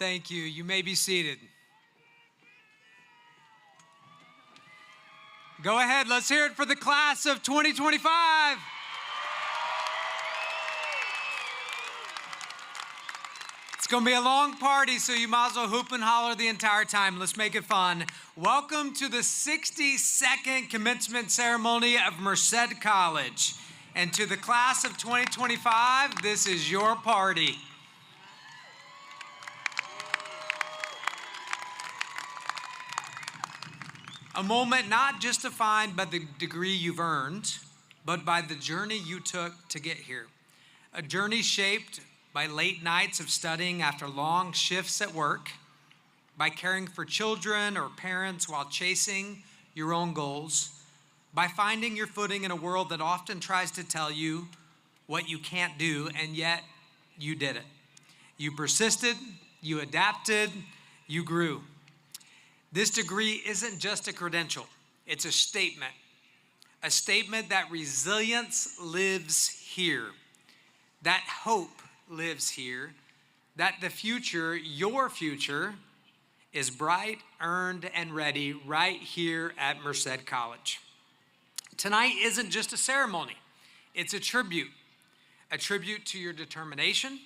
Thank you. You may be seated. Go ahead. Let's hear it for the class of 2025. It's going to be a long party, so you might as well hoop and holler the entire time. Let's make it fun. Welcome to the 62nd commencement ceremony of Merced College. And to the class of 2025, this is your party. A moment not just defined by the degree you've earned, but by the journey you took to get here. A journey shaped by late nights of studying after long shifts at work, by caring for children or parents while chasing your own goals, by finding your footing in a world that often tries to tell you what you can't do, and yet you did it. You persisted, you adapted, you grew. This degree isn't just a credential, it's a statement that resilience lives here, that hope lives here, that the future, your future, is bright, earned, and ready right here at Merced College. Tonight isn't just a ceremony, it's a tribute to your determination,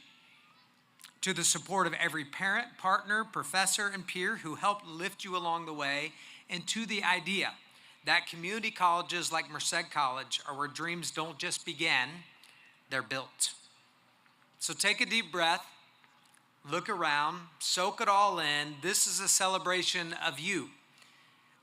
to the support of every parent, partner, professor, and peer who helped lift you along the way, and to the idea that community colleges like Merced College are where dreams don't just begin, they're built. So take a deep breath, look around, soak it all in. This is a celebration of you,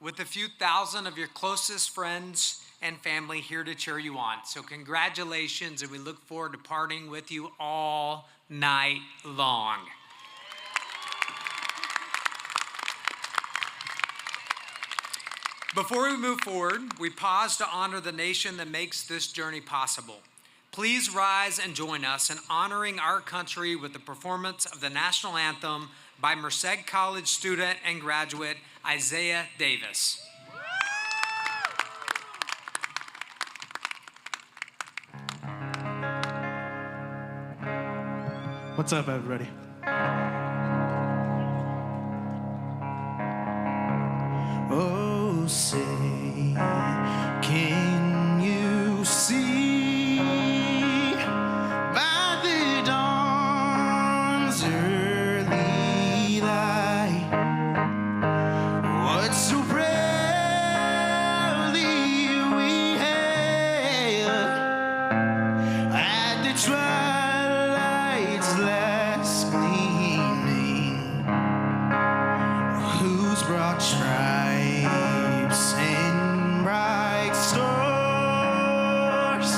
with a few thousand of your closest friends and family here to cheer you on. So congratulations, and we look forward to partying with you all night long. Before we move forward, we pause to honor the nation that makes this journey possible. Please rise and join us in honoring our country with the performance of the national anthem by Merced College student and graduate Isaiah Davis. What's up, everybody? Oh, say, can you see by the dawn's early light what so proudly we hailed at the twilight's last gleaming, whose broad stripes and bright stars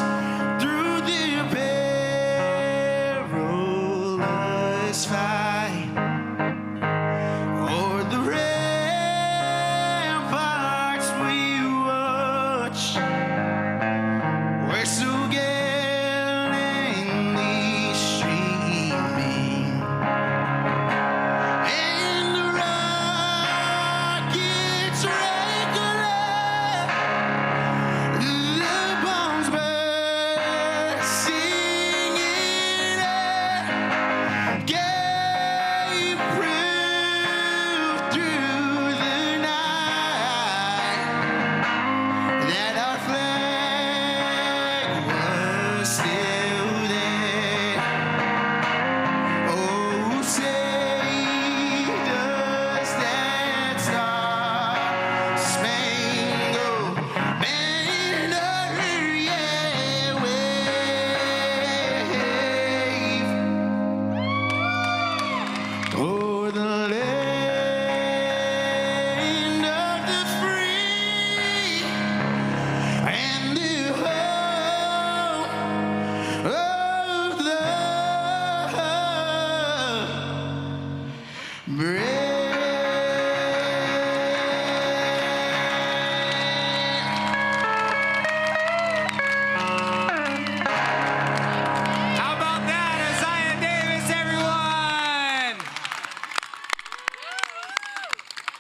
through the perilous fight o'er the ramparts we watch were so gallantly streaming, and the rockets regular, the bombs bursting in air gave proof through the night that our flag was still there. Oh, say does that star-spangled banner yet wave o'er the land of the free and the hope of the brave. How about that, Isaiah Davis, everyone?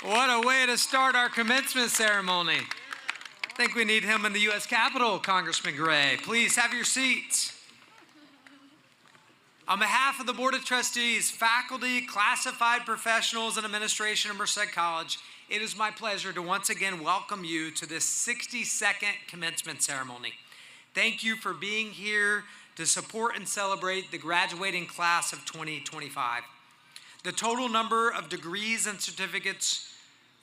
What a way to start our commencement ceremony. I think we need him in the U.S. Capitol, Congressman Gray. Please have your seats. On behalf of the Board of Trustees, faculty, classified professionals, and administration of Merced College, it is my pleasure to once again welcome you to this 62nd commencement ceremony. Thank you for being here to support and celebrate the graduating class of 2025. The total number of degrees and certificates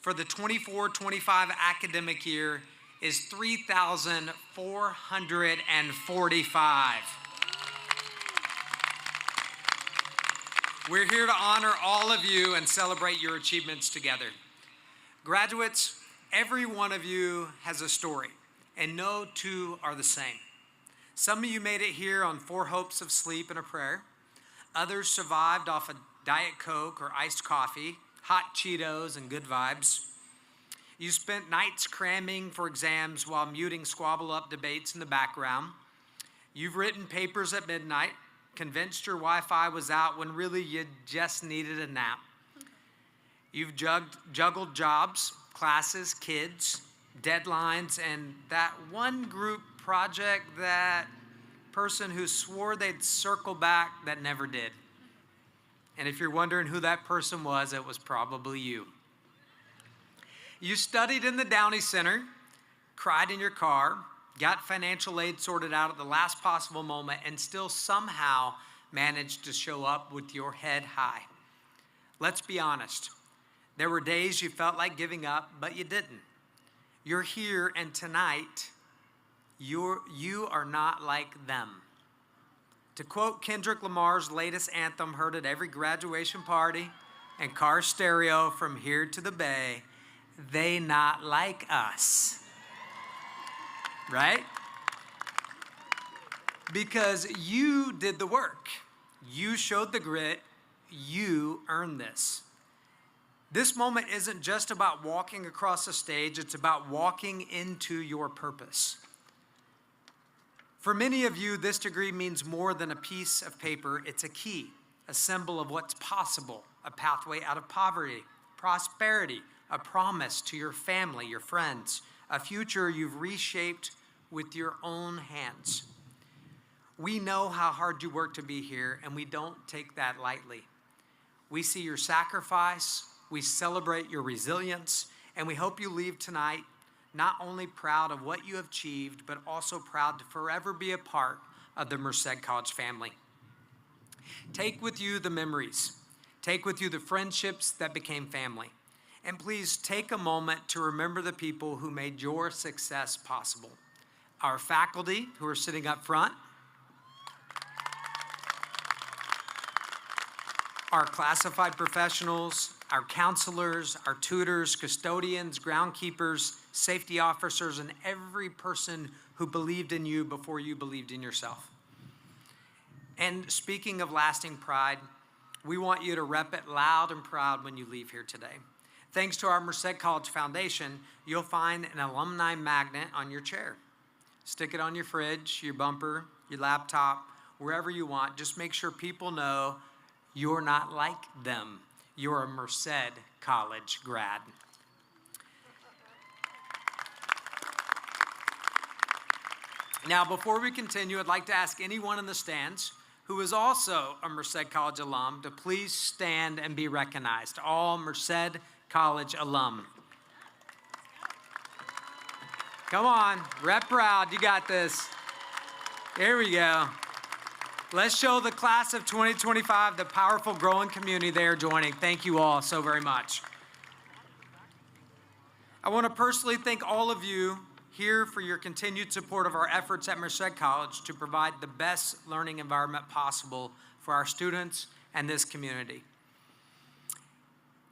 for the 24-25 academic year is 3,445. We're here to honor all of you and celebrate your achievements together. Graduates, every one of you has a story, and no two are the same. Some of you made it here on 4 hopes of sleep and a prayer. Others survived off a Diet Coke or iced coffee, hot Cheetos, and good vibes. You spent nights cramming for exams while muting squabble-up debates in the background. You've written papers at midnight, convinced your Wi-Fi was out when really you just needed a nap. You've juggled jobs, classes, kids, deadlines, and that one group project, that person who swore they'd circle back that never did. And if you're wondering who that person was, it was probably you. You studied in the Downey Center, cried in your car, got financial aid sorted out at the last possible moment, and still somehow managed to show up with your head high. Let's be honest. There were days you felt like giving up, but you didn't. You're here, and tonight, you are not like them. To quote Kendrick Lamar's latest anthem, heard at every graduation party and car stereo from here to the Bay, they not like us. Right? Because you did the work. You showed the grit. You earned this. This moment isn't just about walking across the stage. It's about walking into your purpose. For many of you, this degree means more than a piece of paper. It's a key, a symbol of what's possible, a pathway out of poverty, prosperity, a promise to your family, your friends, a future you've reshaped with your own hands. We know how hard you work to be here, and we don't take that lightly. We see your sacrifice, we celebrate your resilience, and we hope you leave tonight not only proud of what you have achieved, but also proud to forever be a part of the Merced College family. Take with you the memories. Take with you the friendships that became family. And please take a moment to remember the people who made your success possible. Our faculty who are sitting up front, our classified professionals, our counselors, our tutors, custodians, groundkeepers, safety officers, and every person who believed in you before you believed in yourself. And speaking of lasting pride, we want you to rep it loud and proud when you leave here today. Thanks to our Merced College Foundation, you'll find an alumni magnet on your chair. Stick it on your fridge, your bumper, your laptop, wherever you want. Just make sure people know you're not like them. You're a Merced College grad. Now, before we continue, I'd like to ask anyone in the stands who is also a Merced College alum to please stand and be recognized. All Merced College alum. Come on, rep proud, you got this. Here we go. Let's show the class of 2025 the powerful growing community they are joining. Thank you all so very much. I want to personally thank all of you here for your continued support of our efforts at Merced College to provide the best learning environment possible for our students and this community.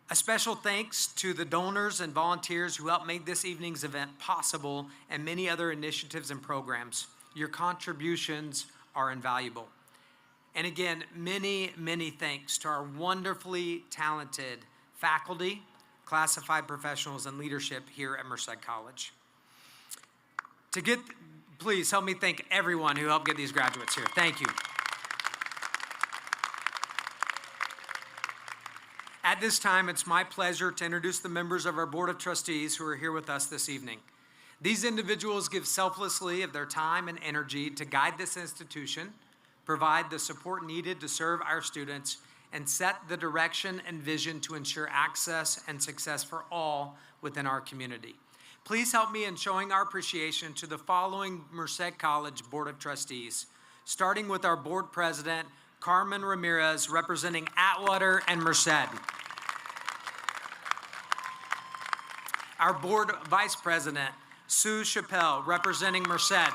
A special thanks to the donors and volunteers who helped make this evening's event possible and many other initiatives and programs. Your contributions are invaluable. And again, many, many thanks to our wonderfully talented faculty, classified professionals, and leadership here at Merced College. Please help me thank everyone who helped get these graduates here. Thank you. At this time, it's my pleasure to introduce the members of our Board of Trustees who are here with us this evening. These individuals give selflessly of their time and energy to guide this institution, provide the support needed to serve our students, and set the direction and vision to ensure access and success for all within our community. Please help me in showing our appreciation to the following Merced College Board of Trustees, starting with our board president, Carmen Ramirez, representing Atwater and Merced. Our board vice president, Sue Chappelle, representing Merced.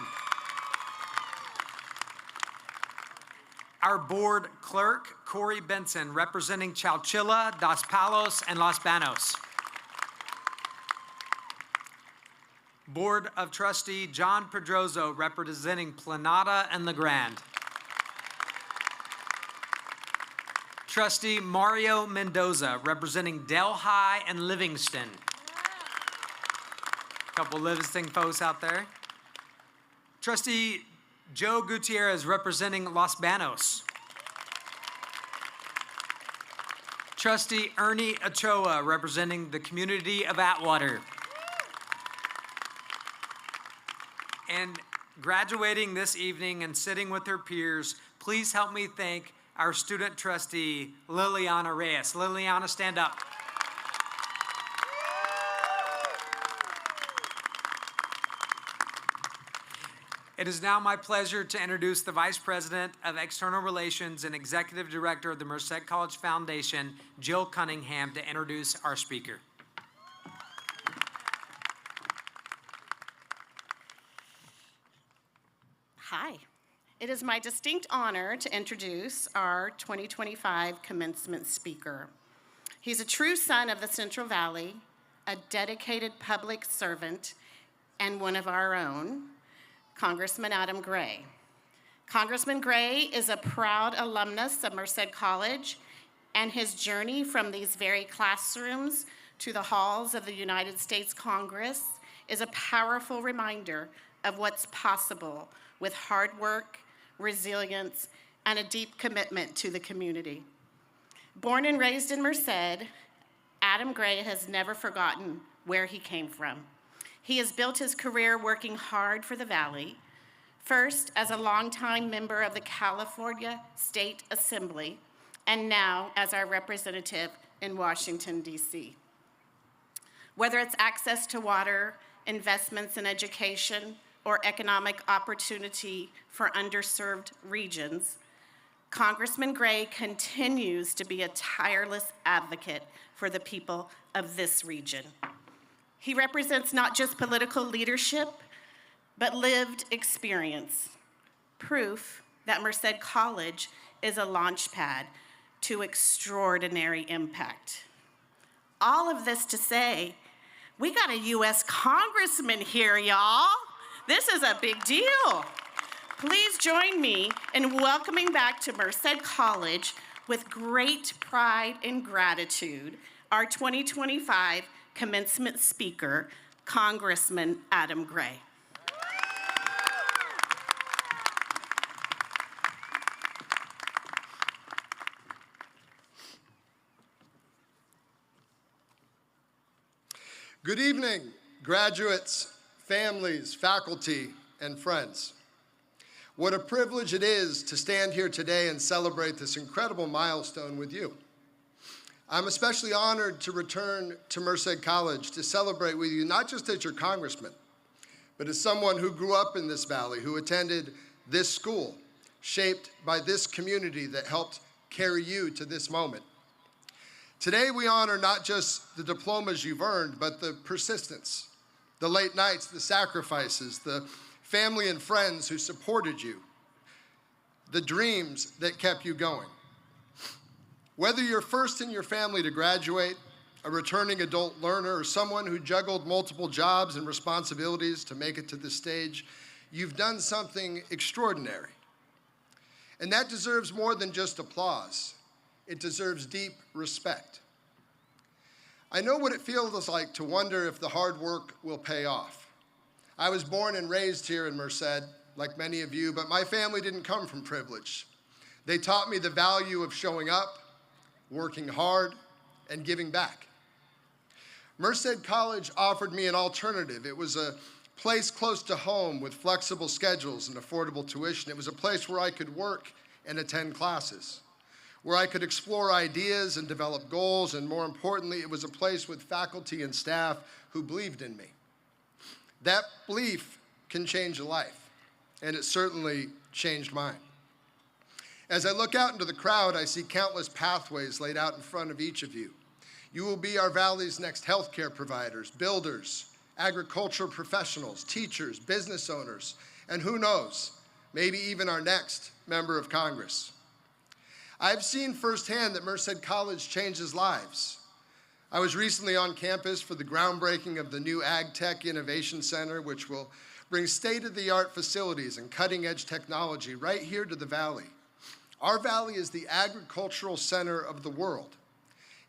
Our board clerk, Corey Benson, representing Chowchilla, Dos Palos, and Los Banos. Board of Trustee, John Pedrozo, representing Planada and La Grande. Trustee Mario Mendoza, representing Delhi and Livingston. Couple Livingston folks out there. Trustee Joe Gutierrez, representing Los Banos. Trustee Ernie Ochoa, representing the community of Atwater. And graduating this evening and sitting with her peers, please help me thank our student trustee, Liliana Reyes. Liliana, stand up. It is now my pleasure to introduce the Vice President of External Relations and Executive Director of the Merced College Foundation, Jill Cunningham, to introduce our speaker. Hi. It is my distinct honor to introduce our 2025 commencement speaker. He's a true son of the Central Valley, a dedicated public servant, and one of our own, Congressman Adam Gray. Congressman Gray is a proud alumnus of Merced College, and his journey from these very classrooms to the halls of the United States Congress is a powerful reminder of what's possible with hard work, resilience, and a deep commitment to the community. Born and raised in Merced, Adam Gray has never forgotten where he came from. He has built his career working hard for the Valley, first as a longtime member of the California State Assembly, and now as our representative in Washington, D.C. Whether it's access to water, investments in education, or economic opportunity for underserved regions, Congressman Gray continues to be a tireless advocate for the people of this region. He represents not just political leadership, but lived experience, proof that Merced College is a launchpad to extraordinary impact. All of this to say, we got a U.S. Congressman here, y'all. This is a big deal. Please join me in welcoming back to Merced College with great pride and gratitude our 2025 commencement speaker, Congressman Adam Gray. Good evening, graduates, families, faculty, and friends. What a privilege it is to stand here today and celebrate this incredible milestone with you. I'm especially honored to return to Merced College to celebrate with you, not just as your congressman, but as someone who grew up in this valley, who attended this school, shaped by this community that helped carry you to this moment. Today we honor not just the diplomas you've earned, but the persistence, the late nights, the sacrifices, the family and friends who supported you, the dreams that kept you going. Whether you're first in your family to graduate, a returning adult learner, or someone who juggled multiple jobs and responsibilities to make it to this stage, you've done something extraordinary. And that deserves more than just applause. It deserves deep respect. I know what it feels like to wonder if the hard work will pay off. I was born and raised here in Merced, like many of you, but my family didn't come from privilege. They taught me the value of showing up, working hard, and giving back. Merced College offered me an alternative. It was a place close to home with flexible schedules and affordable tuition. It was a place where I could work and attend classes, where I could explore ideas and develop goals, and more importantly, it was a place with faculty and staff who believed in me. That belief can change a life, and it certainly changed mine. As I look out into the crowd, I see countless pathways laid out in front of each of you. You will be our Valley's next healthcare providers, builders, agricultural professionals, teachers, business owners, and who knows, maybe even our next member of Congress. I've seen firsthand that Merced College changes lives. I was recently on campus for the groundbreaking of the new Ag Tech Innovation Center, which will bring state-of-the-art facilities and cutting-edge technology right here to the Valley. Our Valley is the agricultural center of the world.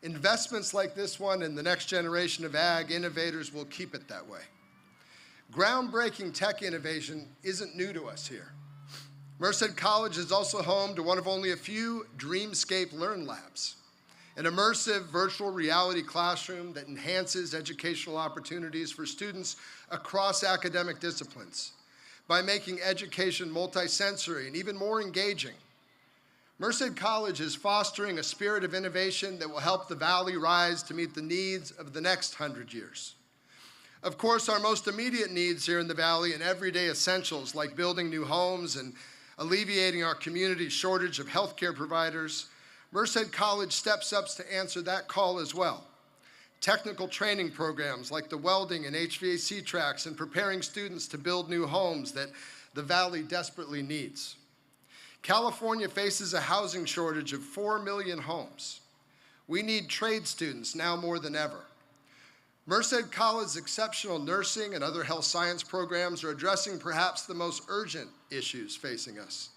Investments like this one and the next generation of ag innovators will keep it that way. Groundbreaking tech innovation isn't new to us here. Merced College is also home to one of only a few Dreamscape Learn Labs, an immersive virtual reality classroom that enhances educational opportunities for students across academic disciplines by making education multisensory and even more engaging. Merced College is fostering a spirit of innovation that will help the Valley rise to meet the needs of the next 100 years. Of course, our most immediate needs here in the Valley and everyday essentials like building new homes and alleviating our community's shortage of healthcare providers, Merced College steps up to answer that call as well. Technical training programs like the welding and HVAC tracks and preparing students to build new homes that the Valley desperately needs. California faces a housing shortage of 4 million homes. We need trade students now more than ever. Merced College's exceptional nursing and other health science programs are addressing perhaps the most urgent issues facing us.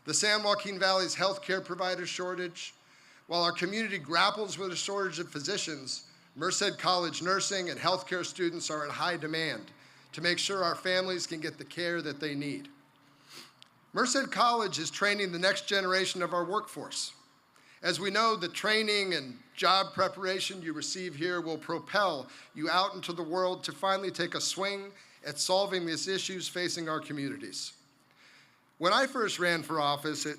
The San Joaquin Valley's healthcare provider shortage. While our community grapples with a shortage of physicians, Merced College nursing and healthcare students are in high demand to make sure our families can get the care that they need. Merced College is training the next generation of our workforce. As we know, the training and job preparation you receive here will propel you out into the world to finally take a swing at solving these issues facing our communities. When I first ran for office, it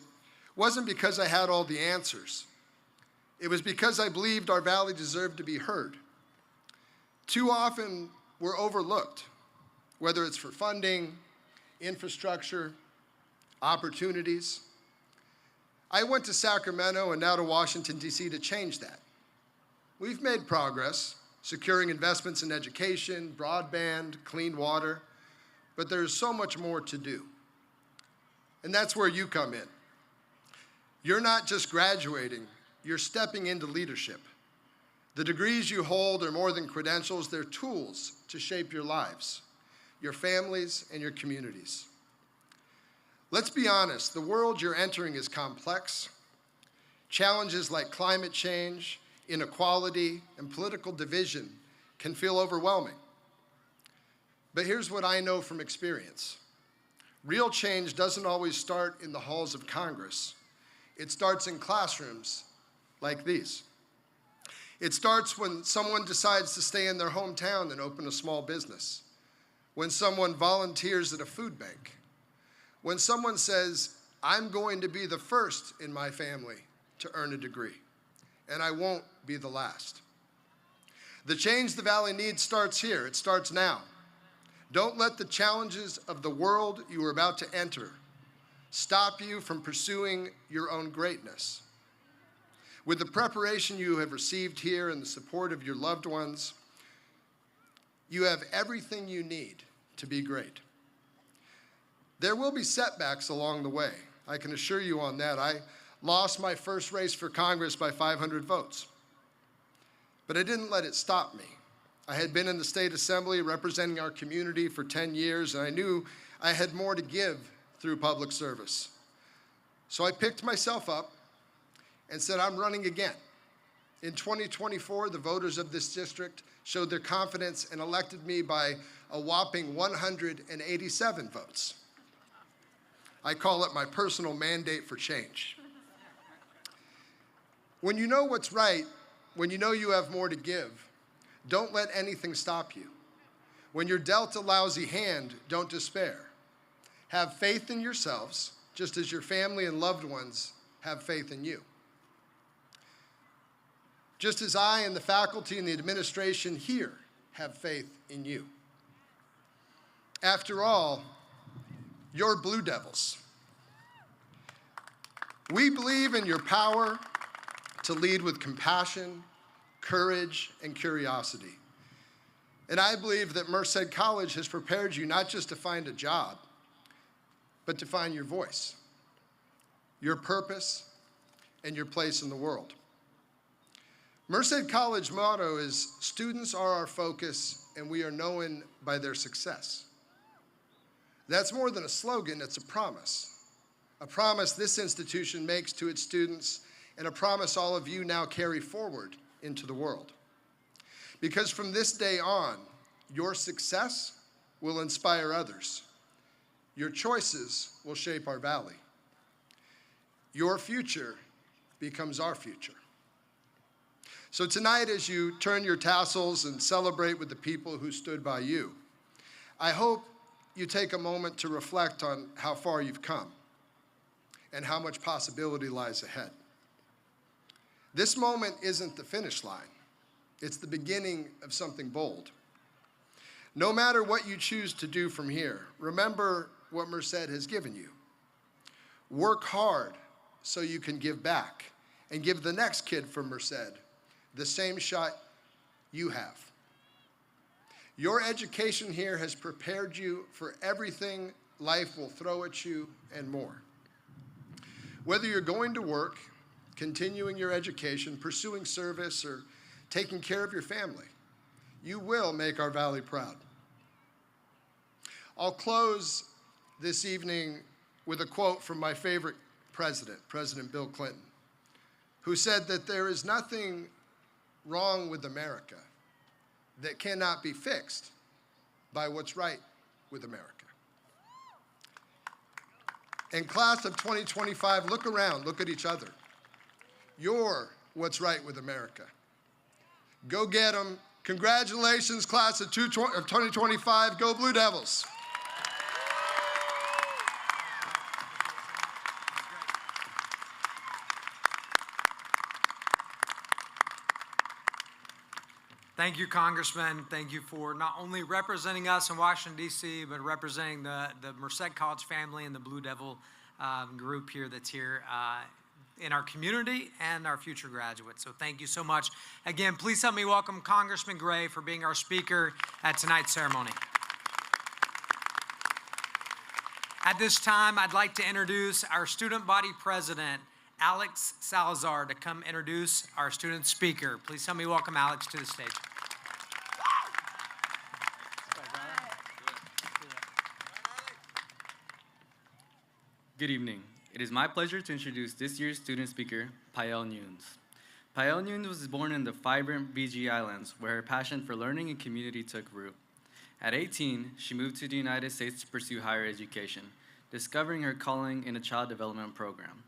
wasn't because I had all the answers. It was because I believed our Valley deserved to be heard. Too often, we're overlooked, whether it's for funding, infrastructure, opportunities. I went to Sacramento and now to Washington, D.C. to change that. We've made progress, securing investments in education, broadband, clean water, but there's so much more to do. And that's where you come in. You're not just graduating, you're stepping into leadership. The degrees you hold are more than credentials, they're tools to shape your lives, your families, and your communities. Let's be honest, the world you're entering is complex. Challenges like climate change, inequality, and political division can feel overwhelming. But here's what I know from experience. Real change doesn't always start in the halls of Congress. It starts in classrooms like these. It starts when someone decides to stay in their hometown and open a small business, when someone volunteers at a food bank, when someone says, I'm going to be the first in my family to earn a degree, and I won't be the last. The change the Valley needs starts here. It starts now. Don't let the challenges of the world you are about to enter stop you from pursuing your own greatness. With the preparation you have received here and the support of your loved ones, you have everything you need to be great. There will be setbacks along the way. I can assure you on that. I lost my first race for Congress by 500 votes. But I didn't let it stop me. I had been in the state assembly representing our community for 10 years, and I knew I had more to give through public service. So I picked myself up and said, I'm running again. In 2024, the voters of this district showed their confidence and elected me by a whopping 187 votes. I call it my personal mandate for change. When you know what's right, when you know you have more to give, don't let anything stop you. When you're dealt a lousy hand, don't despair. Have faith in yourselves just as your family and loved ones have faith in you. Just as I and the faculty and the administration here have faith in you. After all, you're Blue Devils. We believe in your power to lead with compassion, courage, and curiosity. And I believe that Merced College has prepared you not just to find a job, but to find your voice, your purpose, and your place in the world. Merced College motto is, students are our focus and we are known by their success. That's more than a slogan, it's a promise. A promise this institution makes to its students, and a promise all of you now carry forward into the world. Because from this day on, your success will inspire others. Your choices will shape our valley. Your future becomes our future. So tonight, as you turn your tassels and celebrate with the people who stood by you, I hope you take a moment to reflect on how far you've come and how much possibility lies ahead. This moment isn't the finish line. It's the beginning of something bold. No matter what you choose to do from here, remember what Merced has given you. Work hard so you can give back and give the next kid from Merced the same shot you have. Your education here has prepared you for everything life will throw at you and more. Whether you're going to work, continuing your education, pursuing service, or taking care of your family, you will make our valley proud. I'll close this evening with a quote from my favorite president, President Bill Clinton, who said that there is nothing wrong with America that cannot be fixed by what's right with America. And class of 2025, look around, look at each other. You're what's right with America. Go get them. Congratulations, class of 2025. Go Blue Devils. Thank you, Congressman. Thank you for not only representing us in Washington, D.C., but representing the Merced College family and the Blue Devil group here that's here in our community and our future graduates. So thank you so much. Again, please help me welcome Congressman Gray for being our speaker at tonight's ceremony. At this time, I'd like to introduce our student body president, Alex Salazar, to come introduce our student speaker. Please help me welcome Alex to the stage. Good evening. It is my pleasure to introduce this year's student speaker, Pael Nunes. Pael Nunes was born in the vibrant Fiji Islands, where her passion for learning and community took root. At 18, she moved to the United States to pursue higher education, discovering her calling in a child development program.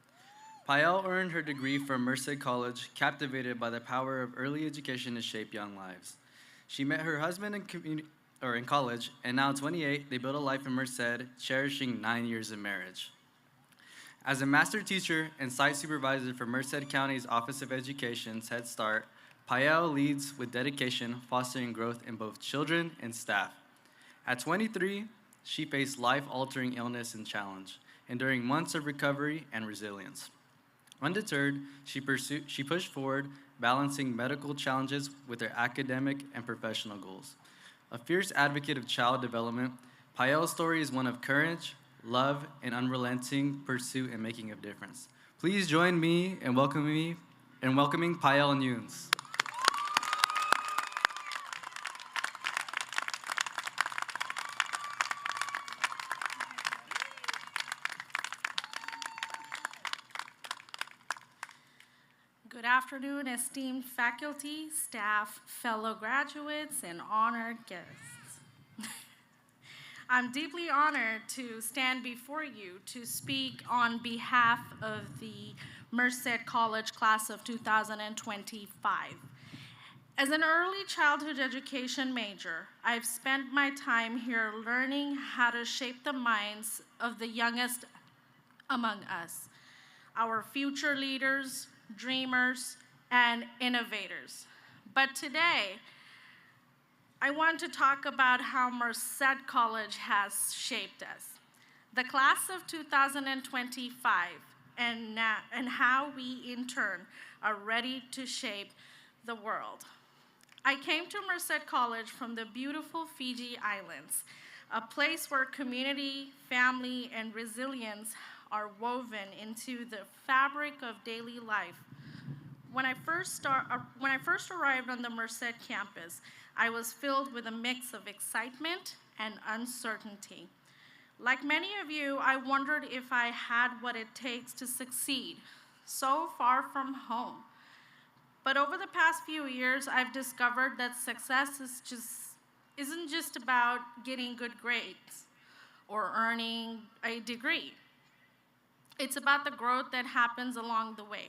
Pael earned her degree from Merced College, captivated by the power of early education to shape young lives. She met her husband in college, and now 28, they built a life in Merced, cherishing 9 years of marriage. As a master teacher and site supervisor for Merced County's Office of Education's Head Start, Pael leads with dedication, fostering growth in both children and staff. At 23, she faced life-altering illness and challenge, enduring months of recovery and resilience. Undeterred, she pushed forward, balancing medical challenges with her academic and professional goals. A fierce advocate of child development, Pael's story is one of courage, love, and unrelenting pursuit and making a difference. Please join me in welcoming Pael Nunes. Good afternoon, esteemed faculty, staff, fellow graduates, and honored guests. I'm deeply honored to stand before you to speak on behalf of the Merced College class of 2025. As an early childhood education major, I've spent my time here learning how to shape the minds of the youngest among us, our future leaders, dreamers, and innovators. But today, I want to talk about how Merced College has shaped us, the class of 2025, and how we, in turn, are ready to shape the world. I came to Merced College from the beautiful Fiji Islands, a place where community, family, and resilience are woven into the fabric of daily life. When I first arrived on the Merced campus, I was filled with a mix of excitement and uncertainty. Like many of you, I wondered if I had what it takes to succeed, so far from home. But over the past few years, I've discovered that success isn't just about getting good grades or earning a degree. It's about the growth that happens along the way.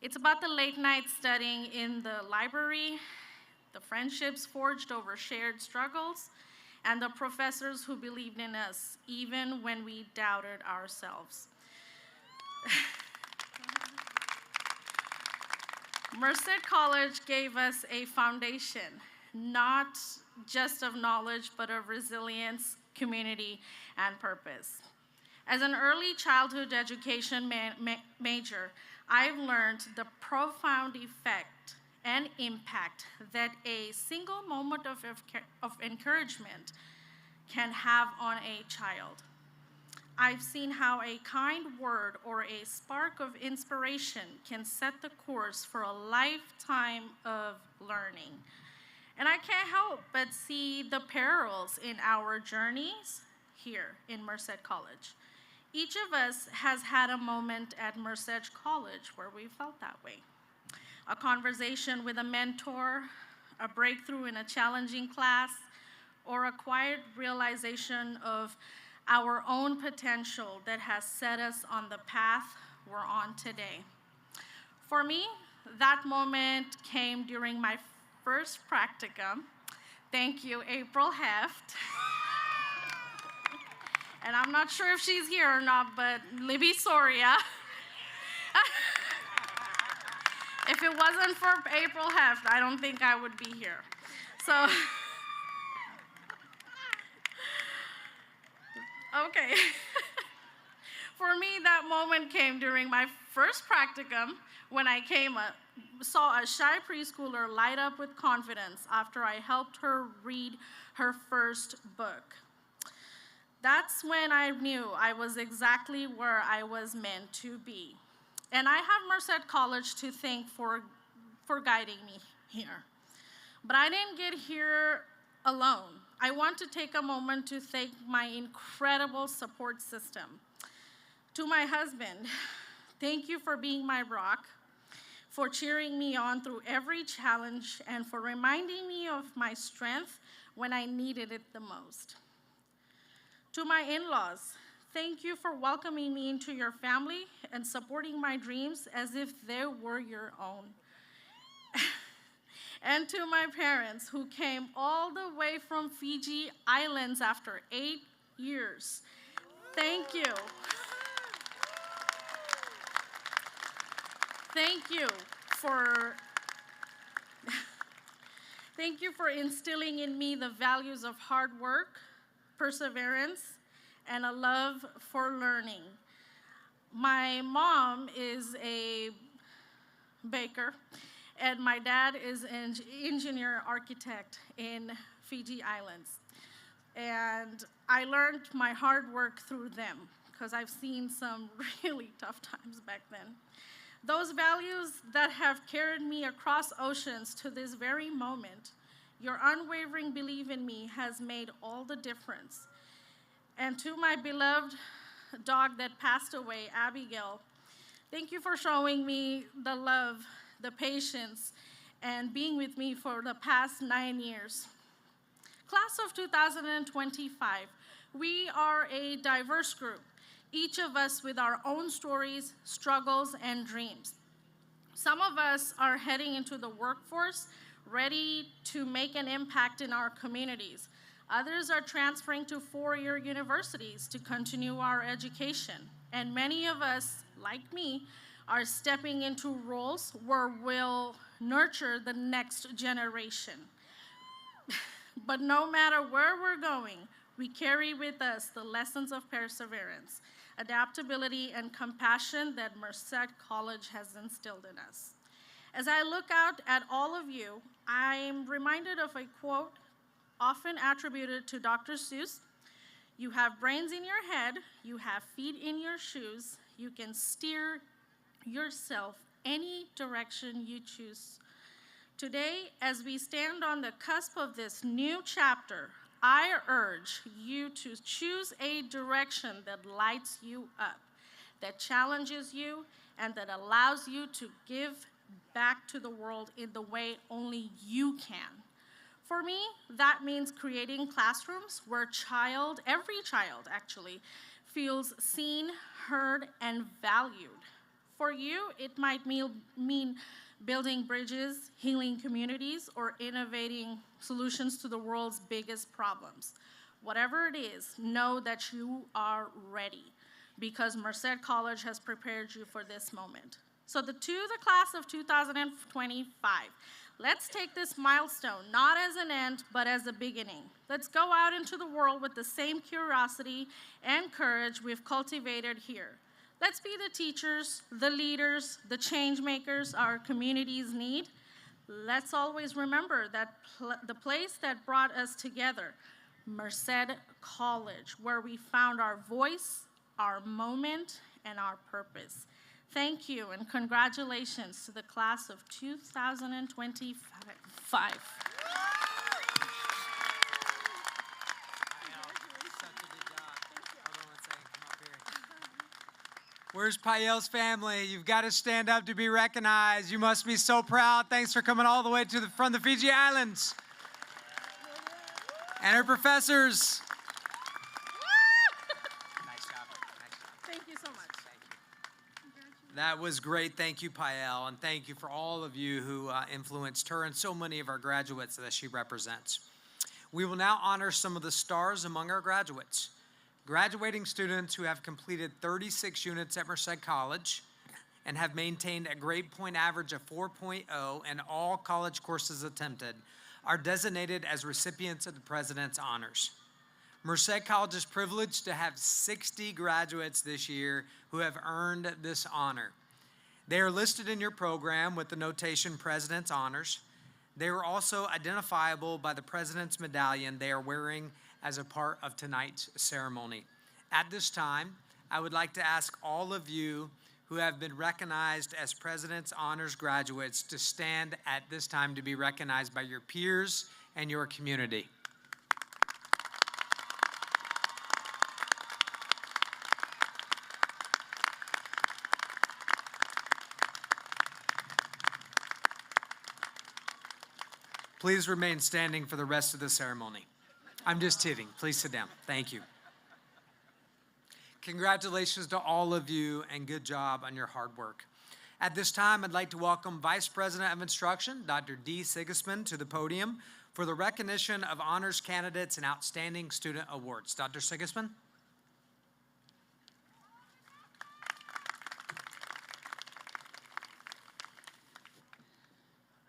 It's about the late night studying in the library, the friendships forged over shared struggles, and the professors who believed in us even when we doubted ourselves. Merced College gave us a foundation, not just of knowledge, but of resilience, community, and purpose. As an early childhood education major, I've learned the profound effect and impact that a single moment of encouragement can have on a child. I've seen how a kind word or a spark of inspiration can set the course for a lifetime of learning. And I can't help but see the perils in our journeys here in Merced College. Each of us has had a moment at Merced College where we felt that way. A conversation with a mentor, a breakthrough in a challenging class, or a quiet realization of our own potential that has set us on the path we're on today. For me, that moment came during my first practicum. Thank you, April Heft. And I'm not sure if she's here or not, but Libby Soria. If it wasn't for April Heft, I don't think I would be here. So, okay. For me, that moment came during my first practicum when I saw a shy preschooler light up with confidence after I helped her read her first book. That's when I knew I was exactly where I was meant to be. And I have Merced College to thank for guiding me here. But I didn't get here alone. I want to take a moment to thank my incredible support system. To my husband, thank you for being my rock, for cheering me on through every challenge, and for reminding me of my strength when I needed it the most. To my in-laws, thank you for welcoming me into your family and supporting my dreams as if they were your own. And to my parents who came all the way from Fiji Islands after 8 years, thank you. Thank you for instilling in me the values of hard work, perseverance, and a love for learning. My mom is a baker, and my dad is an engineer architect in Fiji Islands. And I learned my hard work through them, because I've seen some really tough times back then. Those values that have carried me across oceans to this very moment, your unwavering belief in me has made all the difference. And to my beloved dog that passed away, Abigail, thank you for showing me the love, the patience, and being with me for the past 9 years. Class of 2025, we are a diverse group, each of us with our own stories, struggles, and dreams. Some of us are heading into the workforce, ready to make an impact in our communities. Others are transferring to four-year universities to continue our education. And many of us, like me, are stepping into roles where we'll nurture the next generation. But no matter where we're going, we carry with us the lessons of perseverance, adaptability, and compassion that Merced College has instilled in us. As I look out at all of you, I'm reminded of a quote often attributed to Dr. Seuss. You have brains in your head, you have feet in your shoes, you can steer yourself any direction you choose. Today, as we stand on the cusp of this new chapter, I urge you to choose a direction that lights you up, that challenges you, and that allows you to give back to the world in the way only you can. For me, that means creating classrooms where every child actually, feels seen, heard, and valued. For you, it might mean building bridges, healing communities, or innovating solutions to the world's biggest problems. Whatever it is, know that you are ready because Merced College has prepared you for this moment. So to the class of 2025, let's take this milestone not as an end, but as a beginning. Let's go out into the world with the same curiosity and courage we've cultivated here. Let's be the teachers, the leaders, the change makers our communities need. Let's always remember that the place that brought us together, Merced College, where we found our voice, our moment, and our purpose. Thank you and congratulations to the class of 2025. Where's Pael's family? You've got to stand up to be recognized. You must be so proud. Thanks for coming all the way from the Fiji Islands. And her professors. Nice job. Thank you so much. That was great. Thank you, Pael. And thank you for all of you who influenced her and so many of our graduates that she represents. We will now honor some of the stars among our graduates. Graduating students who have completed 36 units at Merced College and have maintained a grade point average of 4.0 in all college courses attempted are designated as recipients of the President's Honors. Merced College is privileged to have 60 graduates this year who have earned this honor. They are listed in your program with the notation President's Honors. They are also identifiable by the President's Medallion they are wearing as a part of tonight's ceremony. At this time, I would like to ask all of you who have been recognized as President's Honors graduates to stand at this time to be recognized by your peers and your community. Please remain standing for the rest of the ceremony. I'm just kidding. Please sit down. Thank you. Congratulations to all of you and good job on your hard work. At this time, I'd like to welcome Vice President of Instruction, Dr. D. Sigismund, to the podium for the recognition of honors candidates and outstanding student awards. Dr. Sigismund.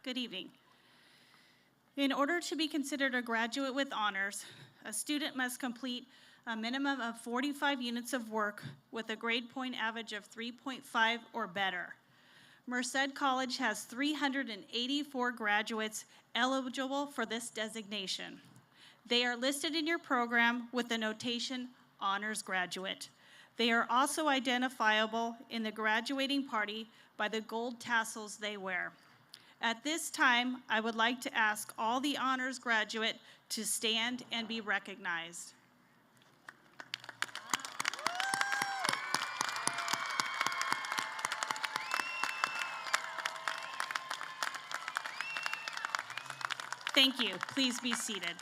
Good evening. In order to be considered a graduate with honors, a student must complete a minimum of 45 units of work with a grade point average of 3.5 or better. Merced College has 384 graduates eligible for this designation. They are listed in your program with the notation Honors Graduate. They are also identifiable in the graduating party by the gold tassels they wear. At this time, I would like to ask all the honors graduate to stand and be recognized. Thank you. Please be seated.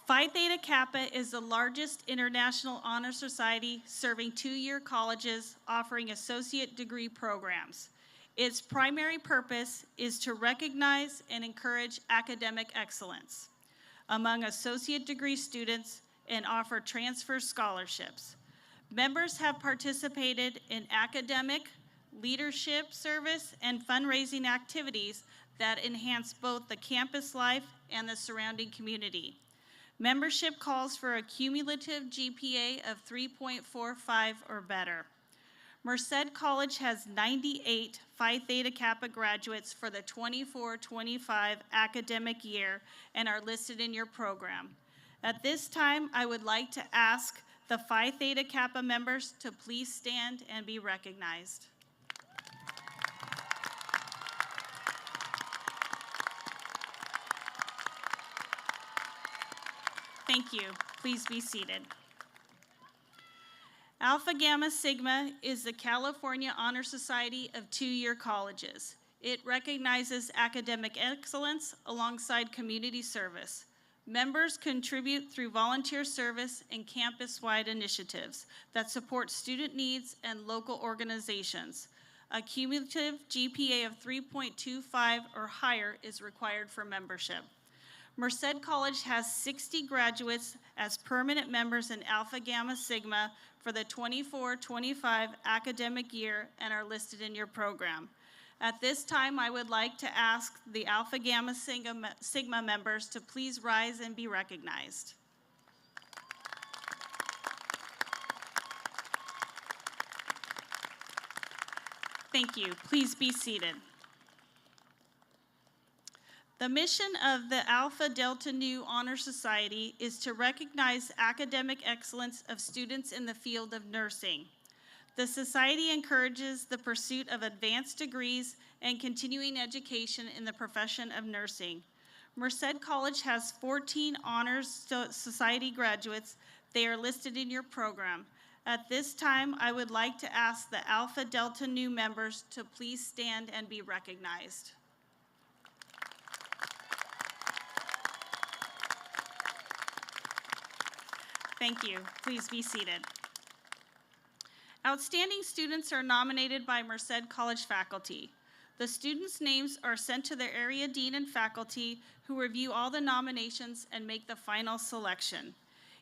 Phi Theta Kappa is the largest international honor society serving two-year colleges offering associate degree programs. Its primary purpose is to recognize and encourage academic excellence among associate degree students and offer transfer scholarships. Members have participated in academic, leadership, service, and fundraising activities that enhance both the campus life and the surrounding community. Membership calls for a cumulative GPA of 3.45 or better. Merced College has 98 Phi Theta Kappa graduates for the 24-25 academic year and are listed in your program. At this time, I would like to ask the Phi Theta Kappa members to please stand and be recognized. Thank you. Please be seated. Alpha Gamma Sigma is the California Honor Society of two-year colleges. It recognizes academic excellence alongside community service. Members contribute through volunteer service and campus-wide initiatives that support student needs and local organizations. A cumulative GPA of 3.25 or higher is required for membership. Merced College has 60 graduates as permanent members in Alpha Gamma Sigma for the 24-25 academic year and are listed in your program. At this time, I would like to ask the Alpha Gamma Sigma members to please rise and be recognized. Thank you. Please be seated. The mission of the Alpha Delta Nu Honor Society is to recognize academic excellence of students in the field of nursing. The Society encourages the pursuit of advanced degrees and continuing education in the profession of nursing. Merced College has 14 Honors Society graduates. They are listed in your program. At this time, I would like to ask the Alpha Delta Nu members to please stand and be recognized. Thank you. Please be seated. Outstanding students are nominated by Merced College faculty. The students' names are sent to their area dean and faculty who review all the nominations and make the final selection.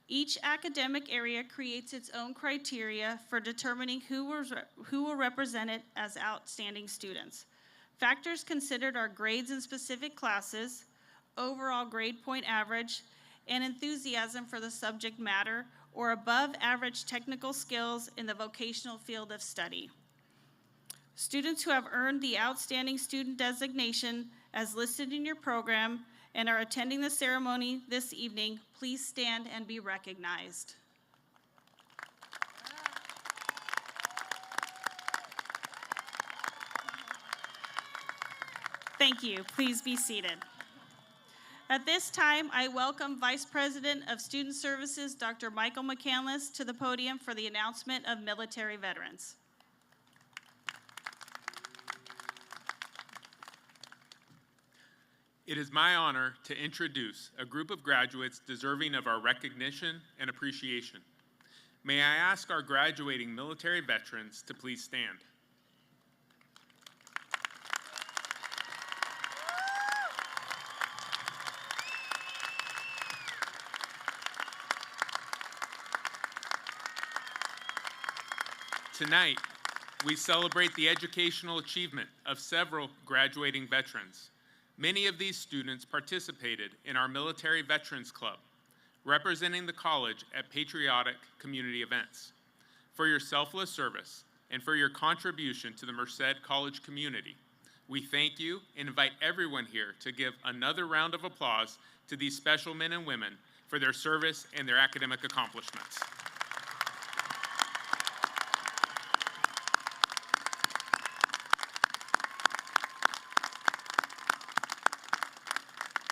Each academic area creates its own criteria for determining who will represent it as outstanding students. Factors considered are grades in specific classes, overall grade point average, and enthusiasm for the subject matter, or above average technical skills in the vocational field of study. Students who have earned the Outstanding Student designation as listed in your program and are attending the ceremony this evening, please stand and be recognized. Thank you. Please be seated. At this time, I welcome Vice President of Student Services, Dr. Michael McCandless, to the podium for the announcement of military veterans. It is my honor to introduce a group of graduates deserving of our recognition and appreciation. May I ask our graduating military veterans to please stand. Tonight, we celebrate the educational achievement of several graduating veterans. Many of these students participated in our Military Veterans Club, representing the college at patriotic community events. For your selfless service and for your contribution to the Merced College community, we thank you and invite everyone here to give another round of applause to these special men and women for their service and their academic accomplishments.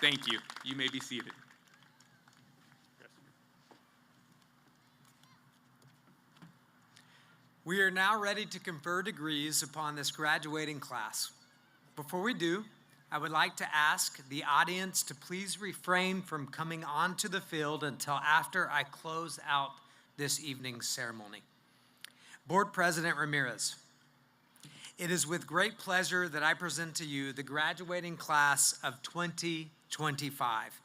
Thank you. You may be seated. We are now ready to confer degrees upon this graduating class. Before we do, I would like to ask the audience to please refrain from coming onto the field until after I close out this evening's ceremony. Board President Ramirez, it is with great pleasure that I present to you the graduating class of 2025.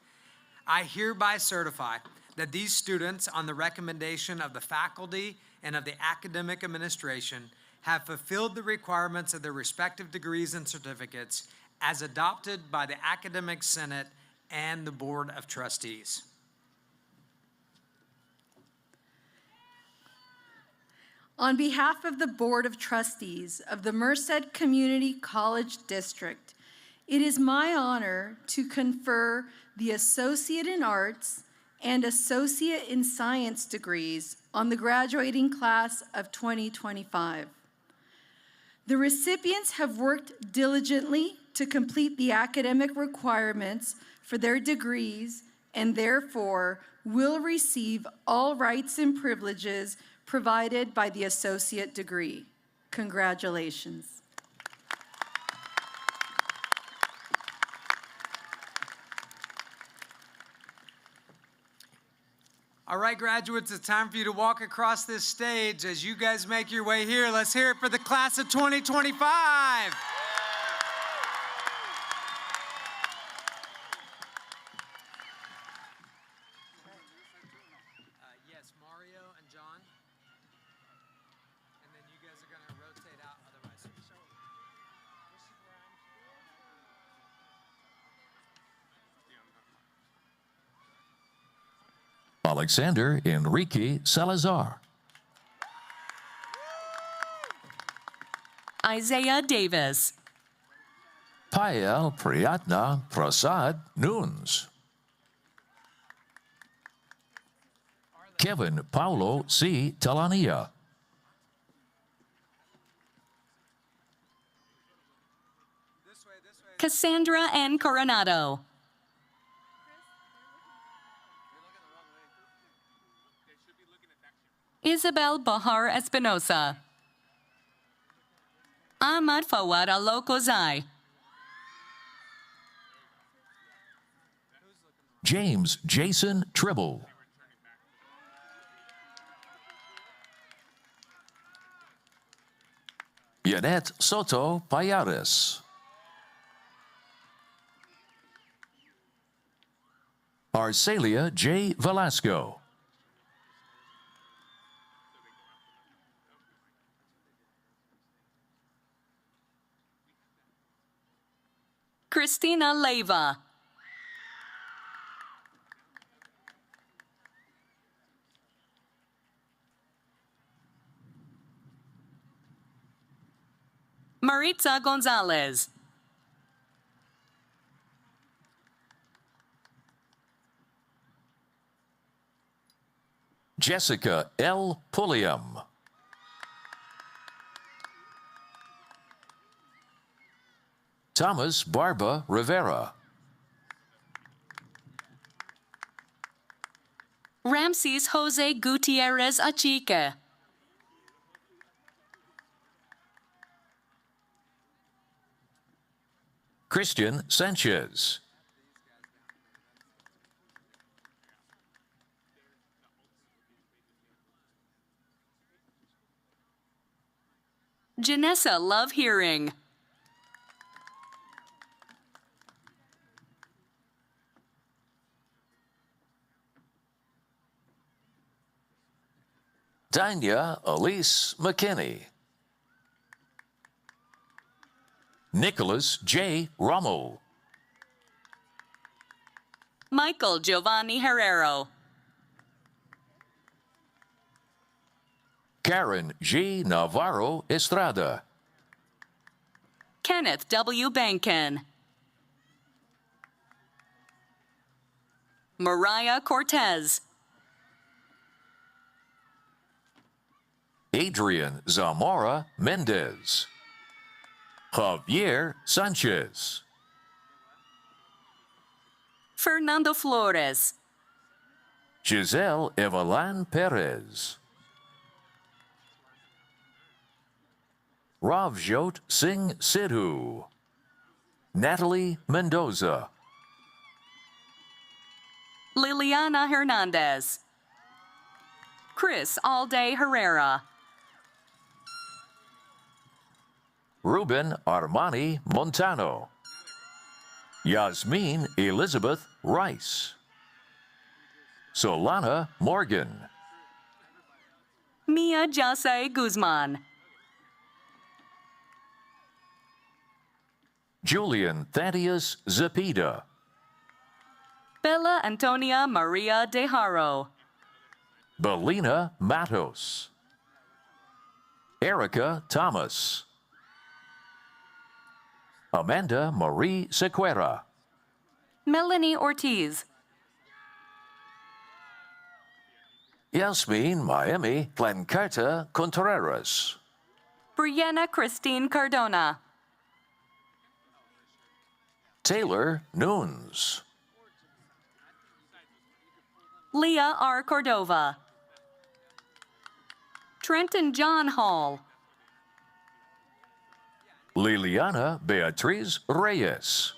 I hereby certify that these students, on the recommendation of the faculty and of the academic administration, have fulfilled the requirements of their respective degrees and certificates as adopted by the Academic Senate and the Board of Trustees. On behalf of the Board of Trustees of the Merced Community College District, it is my honor to confer the Associate in Arts and Associate in Science degrees on the graduating class of 2025. The recipients have worked diligently to complete the academic requirements for their degrees and therefore will receive all rights and privileges provided by the associate degree. Congratulations. All right, graduates, it's time for you to walk across this stage. As you guys make your way here, let's hear it for the class of 2025. Yes, Mario and John. And then you guys are going to rotate out otherwise. Alexander Enrique Salazar. Isaiah Davis. Payal Priyatna Prasad Nunes. Kevin Paulo C. Talania. Cassandra N. Coronado. Isabel Bahar Espinosa. Ahmad Fawad Alokozai. James Jason Tribble. Yanette Soto Payares. Arcelia J. Velasco. Christina Leiva. Maritza Gonzalez. Jessica L. Pulliam. Thomas Barba Rivera. Ramses Jose Gutierrez Achique. Christian Sanchez. Janessa Love Hearing. Danya Elise McKinney. Nicholas J. Rommel. Michael Giovanni Herrero. Karen G. Navarro Estrada. Kenneth W. Bankin. Mariah Cortez. Adrian Zamora Mendez. Javier Sanchez. Fernando Flores. Giselle Evelan Perez. Ravjot Singh Sidhu. Natalie Mendoza. Liliana Hernandez. Chris Alday Herrera. Ruben Armani Montano. Yasmin Elizabeth Rice. Solana Morgan. Mia Jose Guzman. Julian Thaddeus Zepeda. Bella Antonia Maria De Haro. Belina Matos. Erica Thomas. Amanda Marie Sequeira. Melanie Ortiz. Yasmin Miami Glencarta Contreras. Brianna Christine Cardona. Taylor Nunes. Leah R. Cordova. Trenton John Hall. Liliana Beatriz Reyes.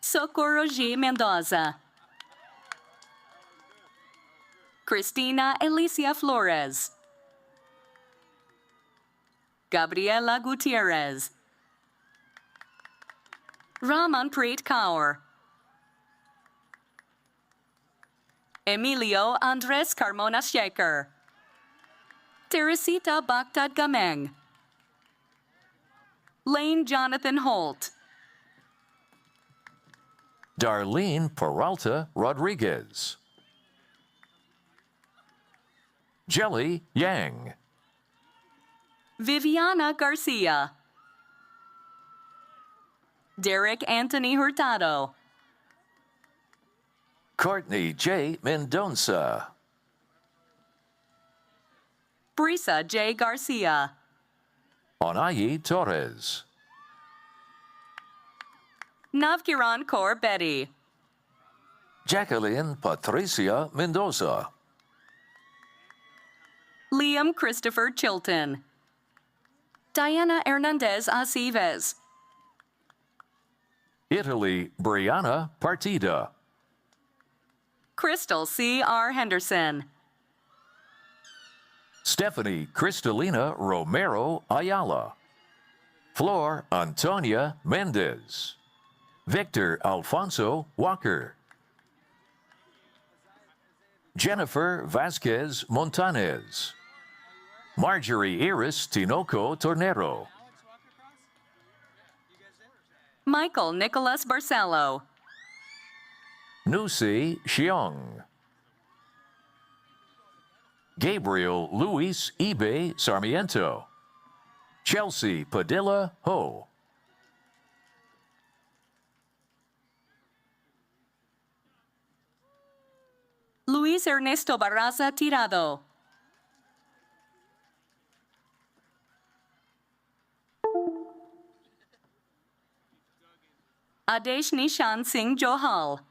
Socorro G. Mendoza. Cristina Alicia Flores. Gabriela Gutierrez. Ramanpreet Kaur. Emilio Andres Carmona Shaker. Teresita Baghdad Gameng. Lane Jonathan Holt. Darlene Peralta Rodriguez. Jelly Yang. Viviana Garcia. Derek Anthony Hurtado. Courtney J. Mendonça. Brisa J. Garcia. Onayi Torres. Navkiran Kaur Betty. Jacqueline Patricia Mendoza. Liam Christopher Chilton. Diana Hernandez Aceves. Italy Brianna Partida. Crystal C. R. Henderson. Stephanie Cristalina Romero Ayala. Flor Antonia Mendez. Victor Alfonso Walker. Jennifer Vasquez Montanez. Marjorie Iris Tinoco Tornero. Michael Nicholas Barcelo. Nusi Xiong. Gabriel Luis Ibe Sarmiento. Chelsea Padilla Ho. Luis Ernesto Barraza Tirado. Adesh Nishan Singh Johal.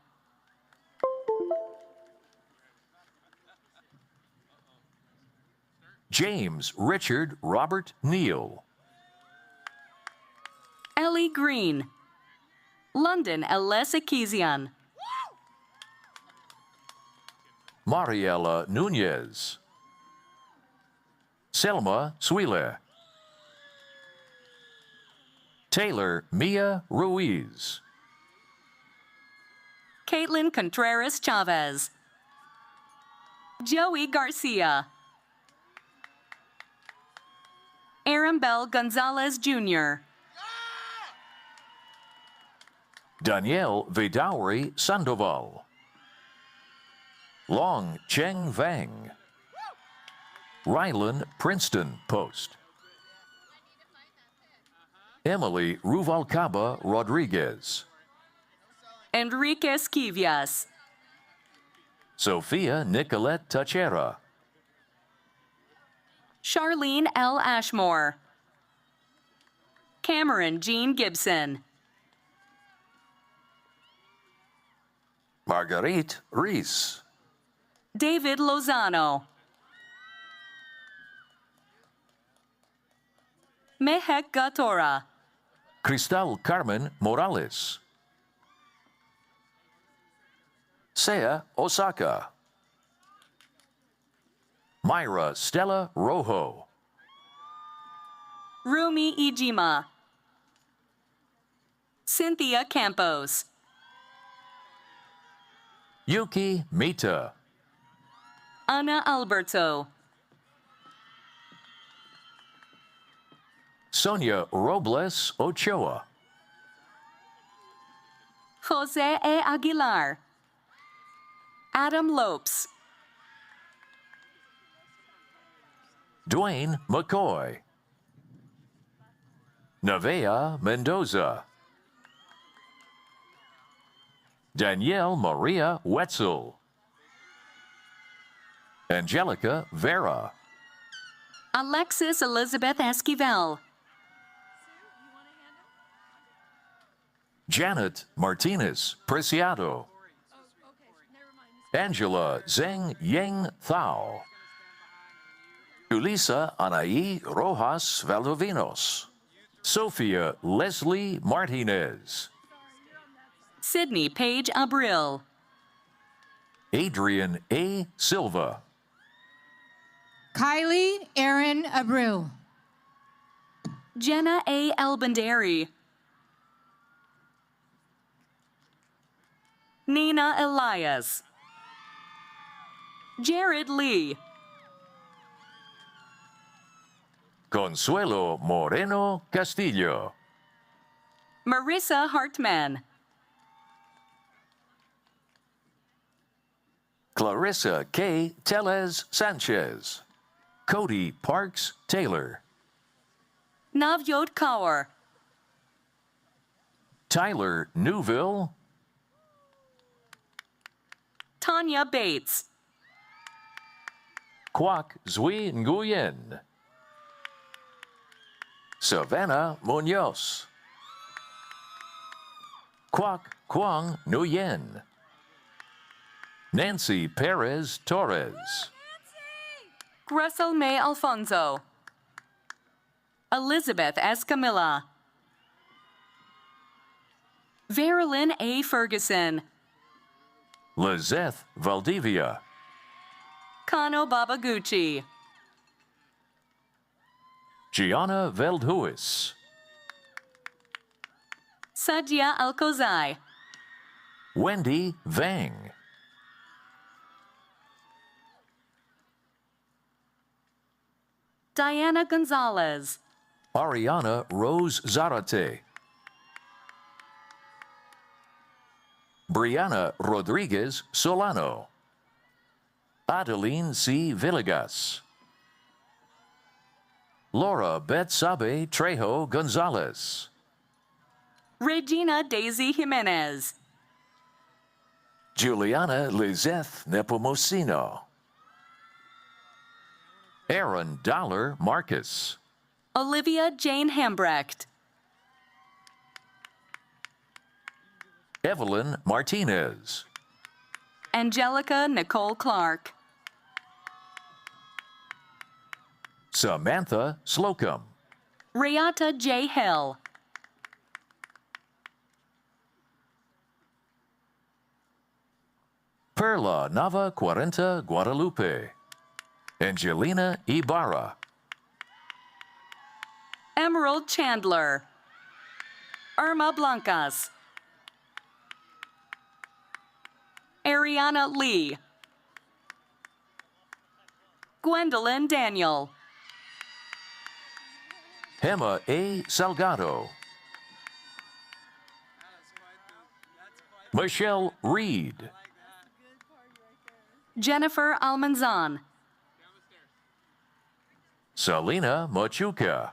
James Richard Robert Neal. Ellie Green. London Eles Akizian. Mariela Nunez. Selma Suile. Taylor Mia Ruiz. Caitlin Contreras Chavez. Joey Garcia. Aaron Bell Gonzalez Jr. Danielle Vidauri Sandoval. Long Cheng Vang. Rylan Princeton Post. Emily Ruvalcaba Rodriguez. Enrique Esquivias. Sophia Nicolette Tachera. Charlene L. Ashmore. Cameron Jean Gibson. Marguerite Reese. David Lozano. Mehek Gatora. Cristal Carmen Morales. Sea Osaka. Myra Stella Rojo. Rumi Ijima. Cynthia Campos. Yuki Mita. Ana Alberto, Sonia Robles Ochoa. Jose A. Aguilar, Adam Lopes, Dwayne McCoy. Nevea Mendoza. Danielle Maria Wetzel. Angelica Vera. Alexis Elizabeth Esquivel, Janet Martinez Preciado. Angela Zeng Yeng Thao. Ulisa Anaí Rojas Valdovinos. Sophia Leslie Martinez. Sydney Page Abril, Adrian A. Silva. Kylie Aaron Abreu. Jenna A. Albanderi, Nina Elias, Jared Lee, Consuelo Moreno Castillo. Marissa Hartman, Clarissa K. Tellez Sanchez. Cody Parks Taylor. Navjot Kaur, Tyler Newville. Tanya Bates, Kwak Zui Nguyen. Savannah Munoz. Kwak Kwang Nguyen. Nancy Perez Torres. Russell May Alfonso, Elizabeth S. Camilla, Verilyn A. Ferguson, Lizeth Valdivia. Kano Babaguchi, Gianna Veldhuis. Sadia Alkozai, Wendy Vang. Diana Gonzalez, Ariana Rose Zarate. Brianna Rodriguez Solano. Adeline C. Villegas. Laura Betsabe Trejo Gonzalez. Regina Daisy Jimenez, Juliana Lizeth Nepomuceno. Aaron Dollar Marcus. Olivia Jane Hambrecht, Evelyn Martinez. Angelica Nicole Clark, Samantha Slocum. Rayata J. Hill, Perla Nava Cuarenta Guadalupe. Angelina Ibarra. Emerald Chandler, Irma Blancas, Ariana Lee, Gwendolyn Daniel, Hema A. Salgado. Michelle Reed. Jennifer Almanzan, Selena Machuca.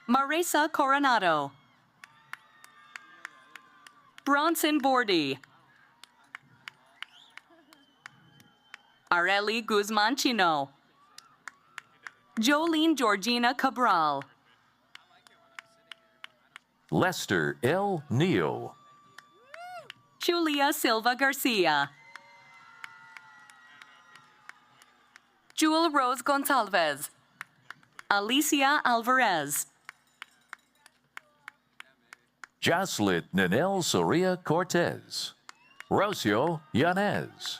Marisa Coronado, Bronson Bordy, Areli Guzman Chino, Jolene Georgina Cabral, Lester L. Neal. Julia Silva Garcia, Jewel Rose Gonçalves, Alicia Alvarez, Jaslit Ninel Soria Cortez. Rocio Yanez.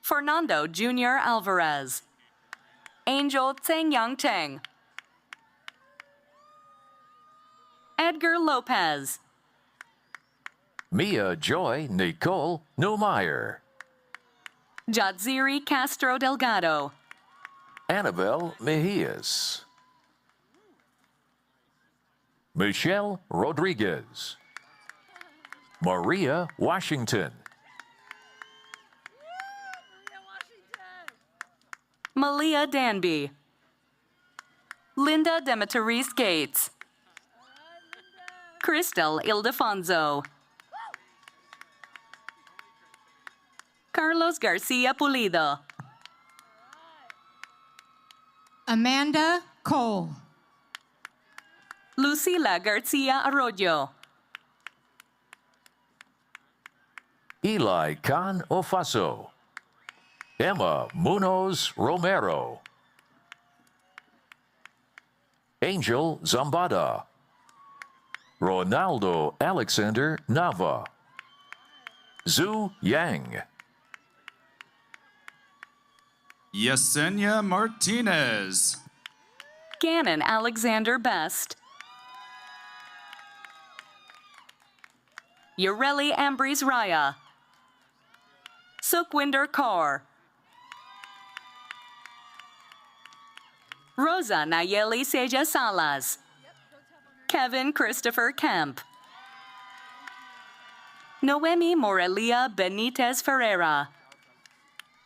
Fernando Jr. Alvarez, Angel Tseng Yang Cheng, Edgar Lopez. Mia Joy Nicole Neumeyer. Jatziri Castro Delgado. Annabelle Mejias. Michelle Rodriguez. Maria Washington. Malia Danby. Linda Demeteris Gates. Crystal Ildefonso. Carlos Garcia Pulido. Amanda Cole. Lucila Garcia Arroyo. Eli Khan Ofaso. Emma Munoz Romero. Angel Zambada. Ronaldo Alexander Nava. Zhu Yang. Yesenia Martinez. Gannon Alexander Best. Ureli Ambries Raya. Sukhwinder Kaur. Rosa Nayeli Seja Salas. Kevin Christopher Kemp. Noemi Morelia Benitez Ferreira.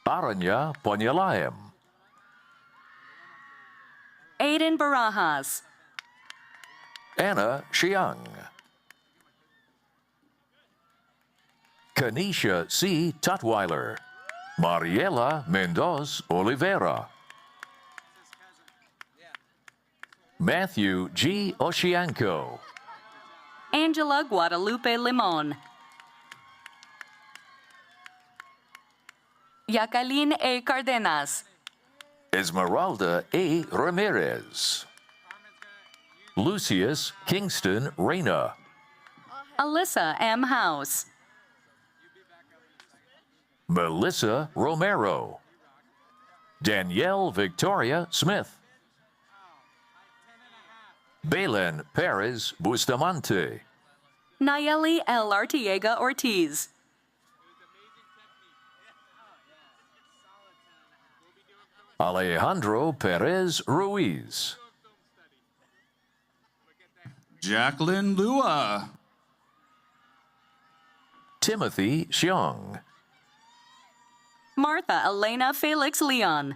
Aranya Ponyalayam. Aiden Barajas. Anna Xiang. Kanisha C. Tutwiler. Mariela Mendoz Oliveira. Matthew G. Oshianko. Angela Guadalupe Limon. Jacqueline A. Cardenas. Esmeralda A. Ramirez. Lucius Kingston Reyna. Alyssa M. House. Melissa Romero. Danielle Victoria Smith. Belen Perez Bustamante. Nayeli L. Artiega Ortiz. Alejandro Perez Ruiz. Jacqueline Lua. Timothy Xiong. Martha Elena Felix Leon.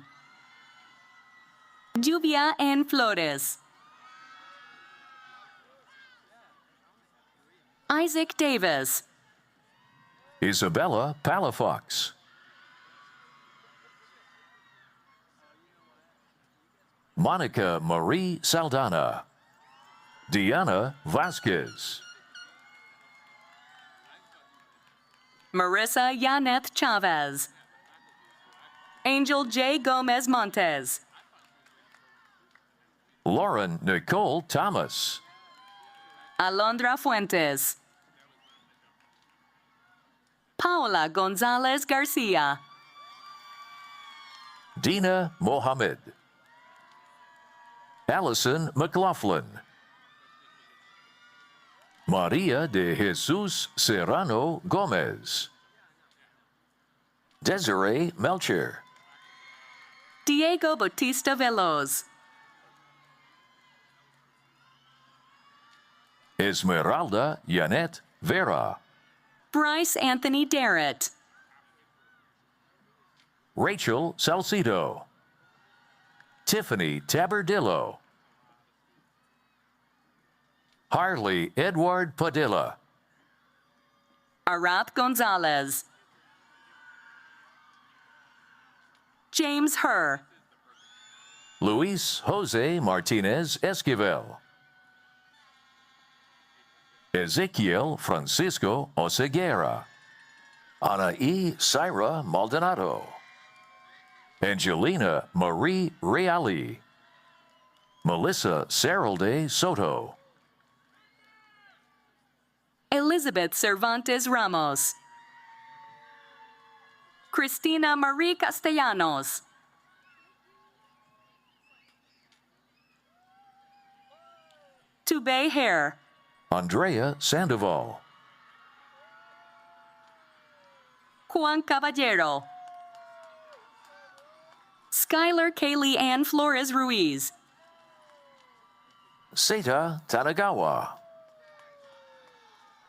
Lluvia N. Flores. Isaac Davis. Isabella Palafox. Monica Marie Saldana. Diana Vasquez. Marissa Yaneth Chavez. Angel J. Gomez Montes. Lauren Nicole Thomas. Alondra Fuentes. Paola Gonzalez Garcia. Dina Mohammed. Allison McLaughlin. Maria de Jesus Serrano Gomez. Desiree Melcher. Diego Bautista Veloz. Esmeralda Yanet Vera. Bryce Anthony Darrett. Rachel Salcido. Tiffany Tabardillo. Harley Edward Padilla. Arath Gonzalez. James Herr. Luis Jose Martinez Esquivel. Ezequiel Francisco Oseguera. Ana E. Syra Maldonado. Angelina Marie Reali. Melissa Seralde Soto. Elizabeth Cervantes Ramos. Cristina Marie Castellanos. Tubay Hare. Andrea Sandoval. Juan Caballero. Skylar Kaylee Ann Flores Ruiz. Seta Tanagawa.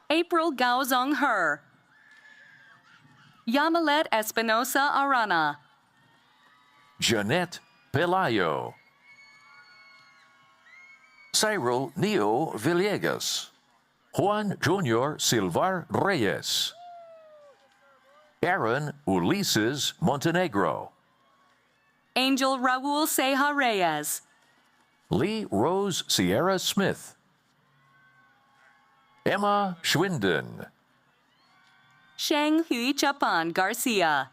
April Gaozong Her. Yamilet Espinosa Arana. Jeanette Pelayo. Cyril Neo Villegas. Juan Junior Silvar Reyes. Aaron Ulises Montenegro. Angel Raul Ceja Reyes. Lee Rose Sierra Smith. Emma Schwinden. Sheng Hui Chapan Garcia.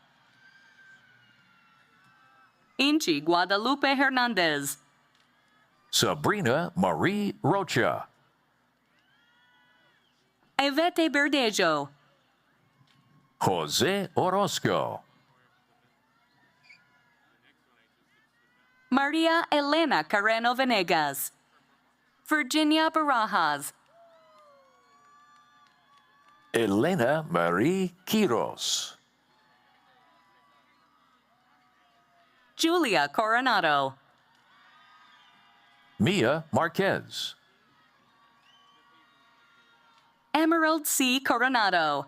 Inchi Guadalupe Hernandez. Sabrina Marie Rocha. Ivete Verdejo. Jose Orozco. Maria Elena Carreno Venegas. Virginia Barajas. Elena Marie Quiros. Julia Coronado. Mia Marquez. Emerald C. Coronado.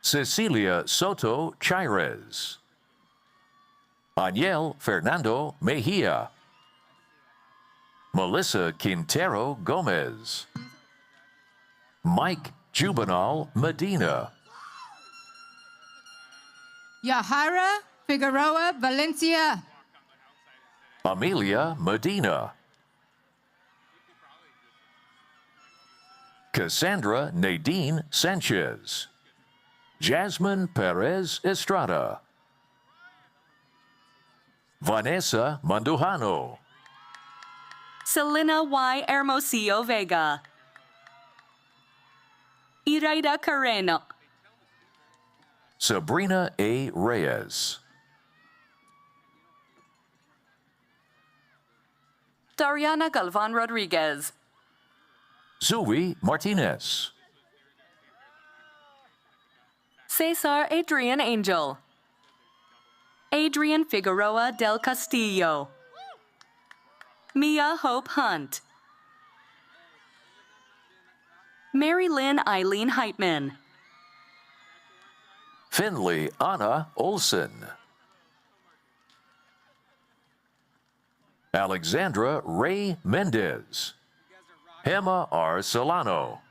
Cecilia Soto Chires. Aniel Fernando Mejia. Melissa Quintero Gomez. Mike Juvenal Medina. Yahira Figueroa Valencia. Amelia Medina. Cassandra Nadine Sanchez. Jasmine Perez Estrada. Vanessa Mandujano. Selena Y. Hermosillo Vega. Iraida Carreno. Sabrina A. Reyes. Dariana Galvan Rodriguez. Zoe Martinez. Cesar Adrian Angel. Adrian Figueroa del Castillo. Mia Hope Hunt. Mary Lynn Eileen Heitman. Finley Anna Olson. Alexandra Ray Mendez. Emma R. Solano.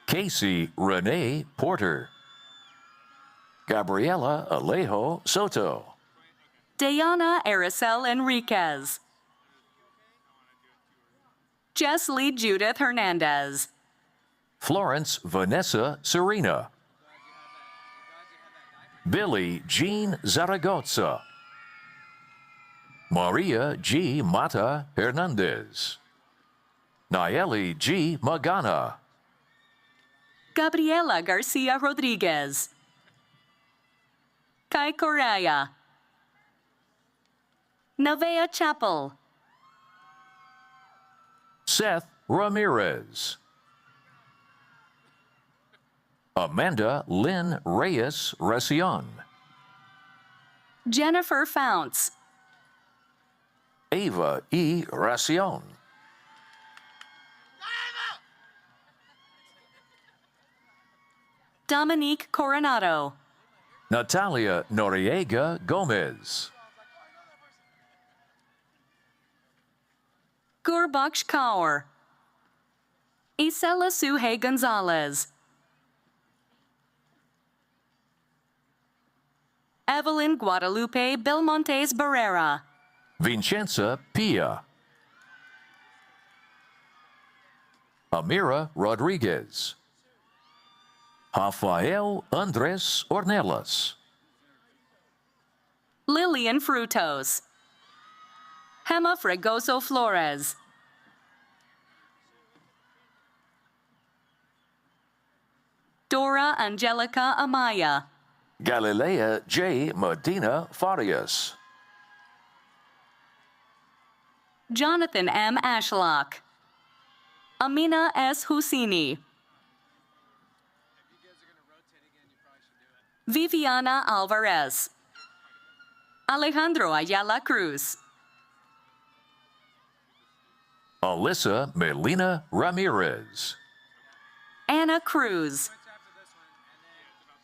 Casey Renee Porter. Gabriela Alejo Soto. Diana Aracel Enriquez. Jessie Judith Hernandez. Florence Vanessa Serena. Billy Jean Zaragoza. Maria G. Mata Hernandez. Nayeli G. Magana. Gabriela Garcia Rodriguez. Kai Correa. Nevaeh Chapel. Seth Ramirez. Amanda Lynn Reyes Recion. Jennifer Founts. Ava E. Racion. Dominique Coronado. Natalia Noriega Gomez. Gurbaksh Kaur. Isela Suhe Gonzalez. Evelyn Guadalupe Belmontes Barrera. Vincenza Pia. Amira Rodriguez. Rafael Andres Ornelas. Lillian Frutos. Gemma Fregoso Flores. Dora Angelica Amaya. Galilea J. Medina Farias. Jonathan M. Ashlock. Amina S. Husini. Viviana Alvarez. Alejandro Ayala Cruz. Alyssa Melina Ramirez. Anna Cruz.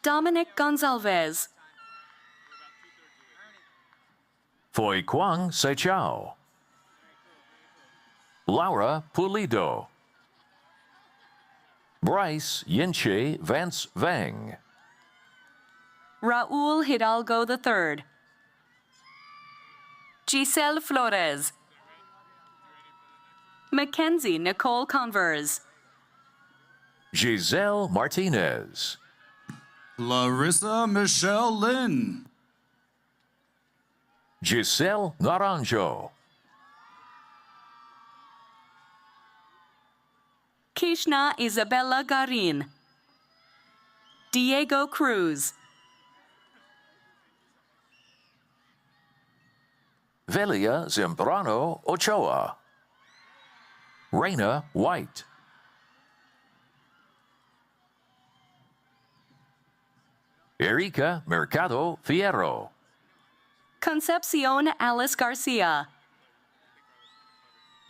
Dominic Gonzalez. Foy Kwang Sechao. Laura Pulido. Bryce Yinche Vance Vang. Raul Hidalgo III. Giselle Flores. Mackenzie Nicole Converse. Giselle Martinez. Larissa Michelle Lynn. Giselle Naranjo. Kishna Isabella Garin. Diego Cruz. Velia Zambrano Ochoa. Reina White. Erika Mercado Fierro. Concepcion Alice Garcia.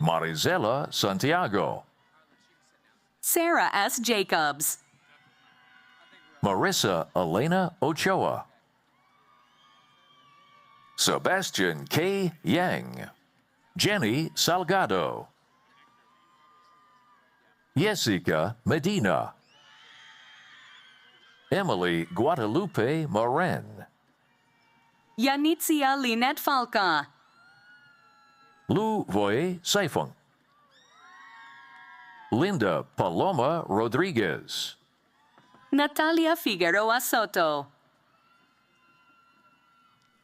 Marizela Santiago. Sarah S. Jacobs. Marissa Elena Ochoa. Sebastian K. Yang. Jenny Salgado. Jessica Medina. Emily Guadalupe Moren. Yanitzia Lynette Falca. Lu Voy Saifung. Linda Paloma Rodriguez. Natalia Figueroa Soto.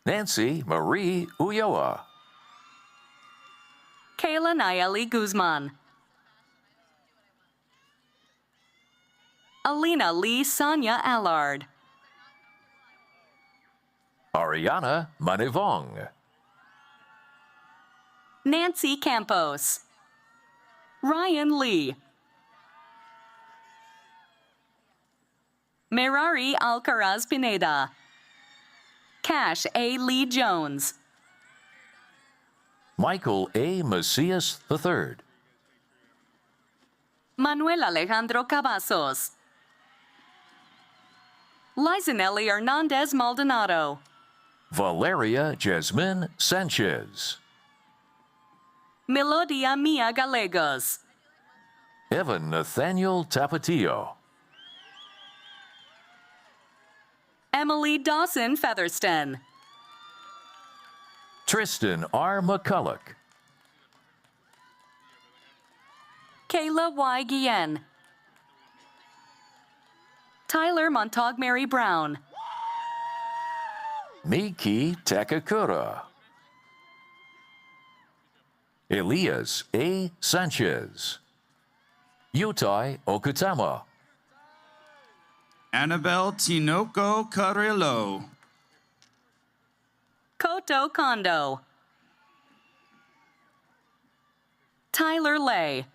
Nancy Marie Ulloa. Kayla Nayeli Guzman. Alina Lee Sonia Allard. Ariana Manivong. Nancy Campos. Ryan Lee. Merari Alcaraz Pineda. Cash A. Lee Jones. Michael A. Macias III. Manuel Alejandro Cavazos. Lisanelli Hernandez Maldonado. Valeria Jasmine Sanchez. Melodia Mia Gallegos. Evan Nathaniel Tapatio. Emily Dawson Featherston. Tristan R. McCulloch. Kayla Y. Guillen. Tyler Montgomery Brown. Miki Takakura. Elias A. Sanchez. Yutai Okutama. Annabelle Tinoco Carrillo. Koto Kondo. Tyler Lay.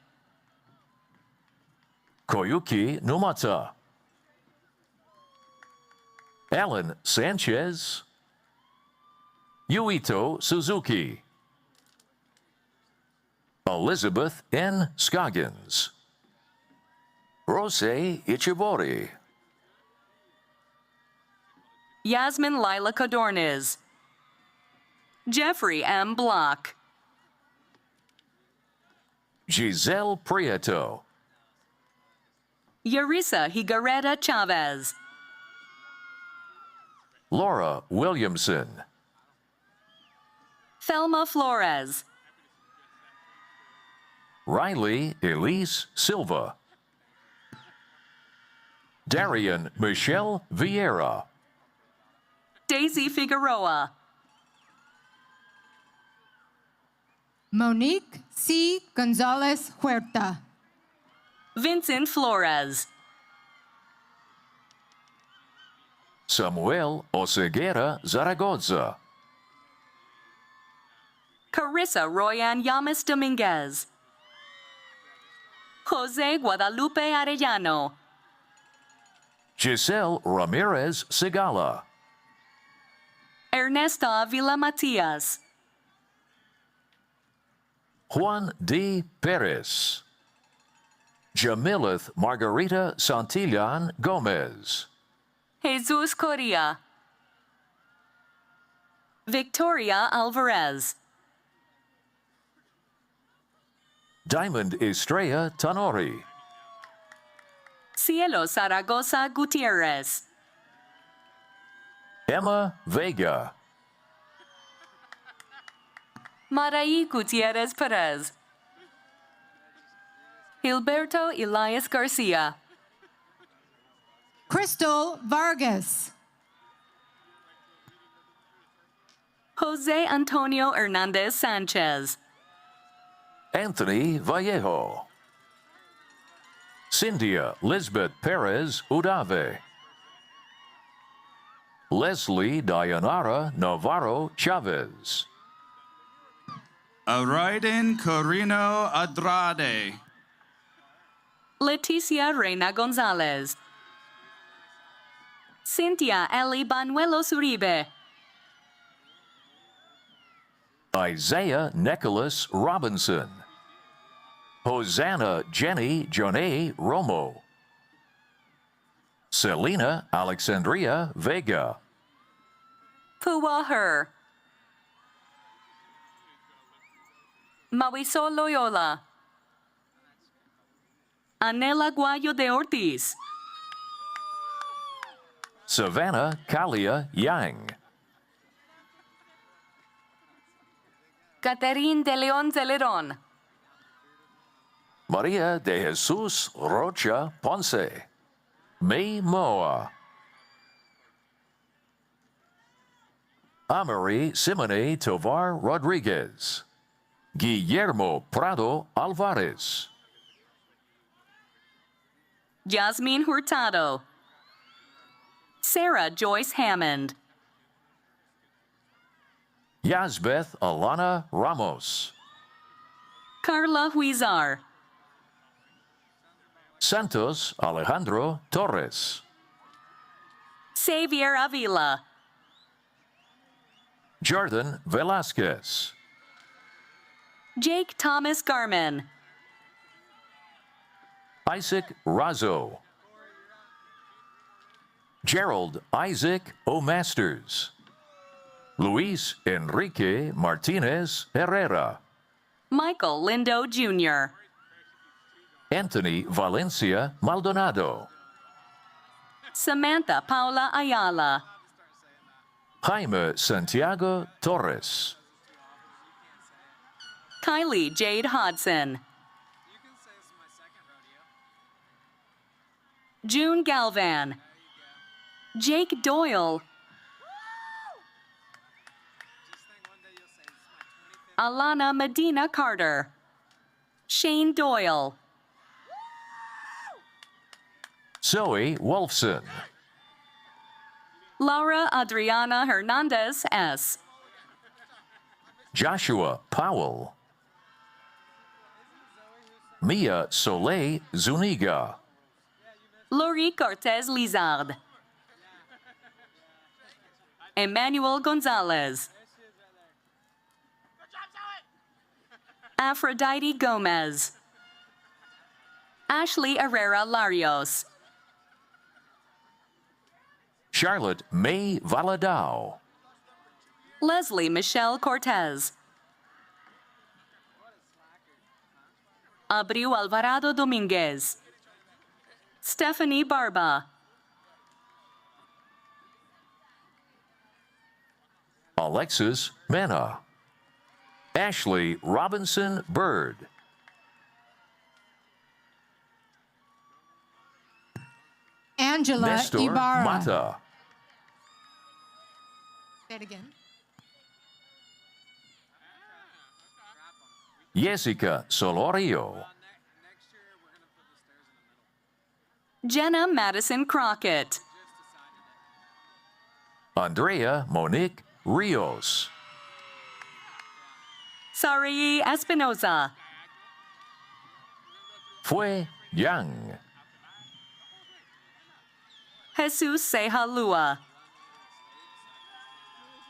Koyuki Numata. Alan Sanchez. Yuito Suzuki. Elizabeth N. Scoggins. Rose Ichibori. Yasmin Lila Codorniz. Jeffrey M. Block. Giselle Prieto. Yarisa Higareta Chavez. Laura Williamson. Thelma Flores. Riley Elise Silva. Darian Michelle Vieira. Daisy Figueroa. Monique C. Gonzalez Huerta. Vincent Flores. Samuel Oseguera Zaragoza. Carissa Royan Yamas Dominguez. Jose Guadalupe Arellano. Giselle Ramirez Sigala. Ernesta Villa Matias. Juan D. Perez. Jamilith Margarita Santillan Gomez. Jesus Correa. Victoria Alvarez. Diamond Estrella Tanori. Cielo Zaragoza Gutierrez. Emma Vega. Marai Gutierrez Perez. Gilberto Elias Garcia. Crystal Vargas. Jose Antonio Hernandez Sanchez. Anthony Vallejo. Cynthia Lisbeth Perez Udave. Leslie Dayanara Navarro Chavez. Araiden Corino Andrade. Leticia Reina Gonzalez. Cynthia Eli Banuelos Uribe. Isaiah Nicholas Robinson. Hosanna Jenny Joné Romo. Selena Alexandria Vega. Pua Her. Mauricio Loyola. Anela Guayo de Ortiz. Savannah Kalia Yang. Caterine de Leon Zeledon. Maria de Jesus Rocha Ponce. May Moa. Amory Simone Tovar Rodriguez. Guillermo Prado Alvarez. Jasmine Hurtado. Sarah Joyce Hammond. Yazbeth Alana Ramos. Carla Huizar. Santos Alejandro Torres. Xavier Avila. Jordan Velasquez. Jake Thomas Garman. Isaac Razo. Gerald Isaac O'Masters. Luis Enrique Martinez Herrera. Michael Lindo Jr. Anthony Valencia Maldonado. Samantha Paula Ayala. Jaime Santiago Torres. Kylie Jade Hodson. June Galvan. Jake Doyle. Alana Medina Carter. Shane Doyle. Zoe Wolfson. Laura Adriana Hernandez S. Joshua Powell. Mia Soleil Zuniga. Lori Cortez Lizard. Emmanuel Gonzalez. Aphrodite Gomez. Ashley Herrera Larios. Charlotte May Valadao. Leslie Michelle Cortez. Abreu Alvarado Dominguez. Stephanie Barba. Alexis Mena. Ashley Robinson Bird. Angela Nestor Ibarra. Mata. Say it again. Jessica Solorio. Jenna Madison Crockett. Andrea Monique Rios. Sarai Espinoza. Fue Yang. Jesus Sehalua.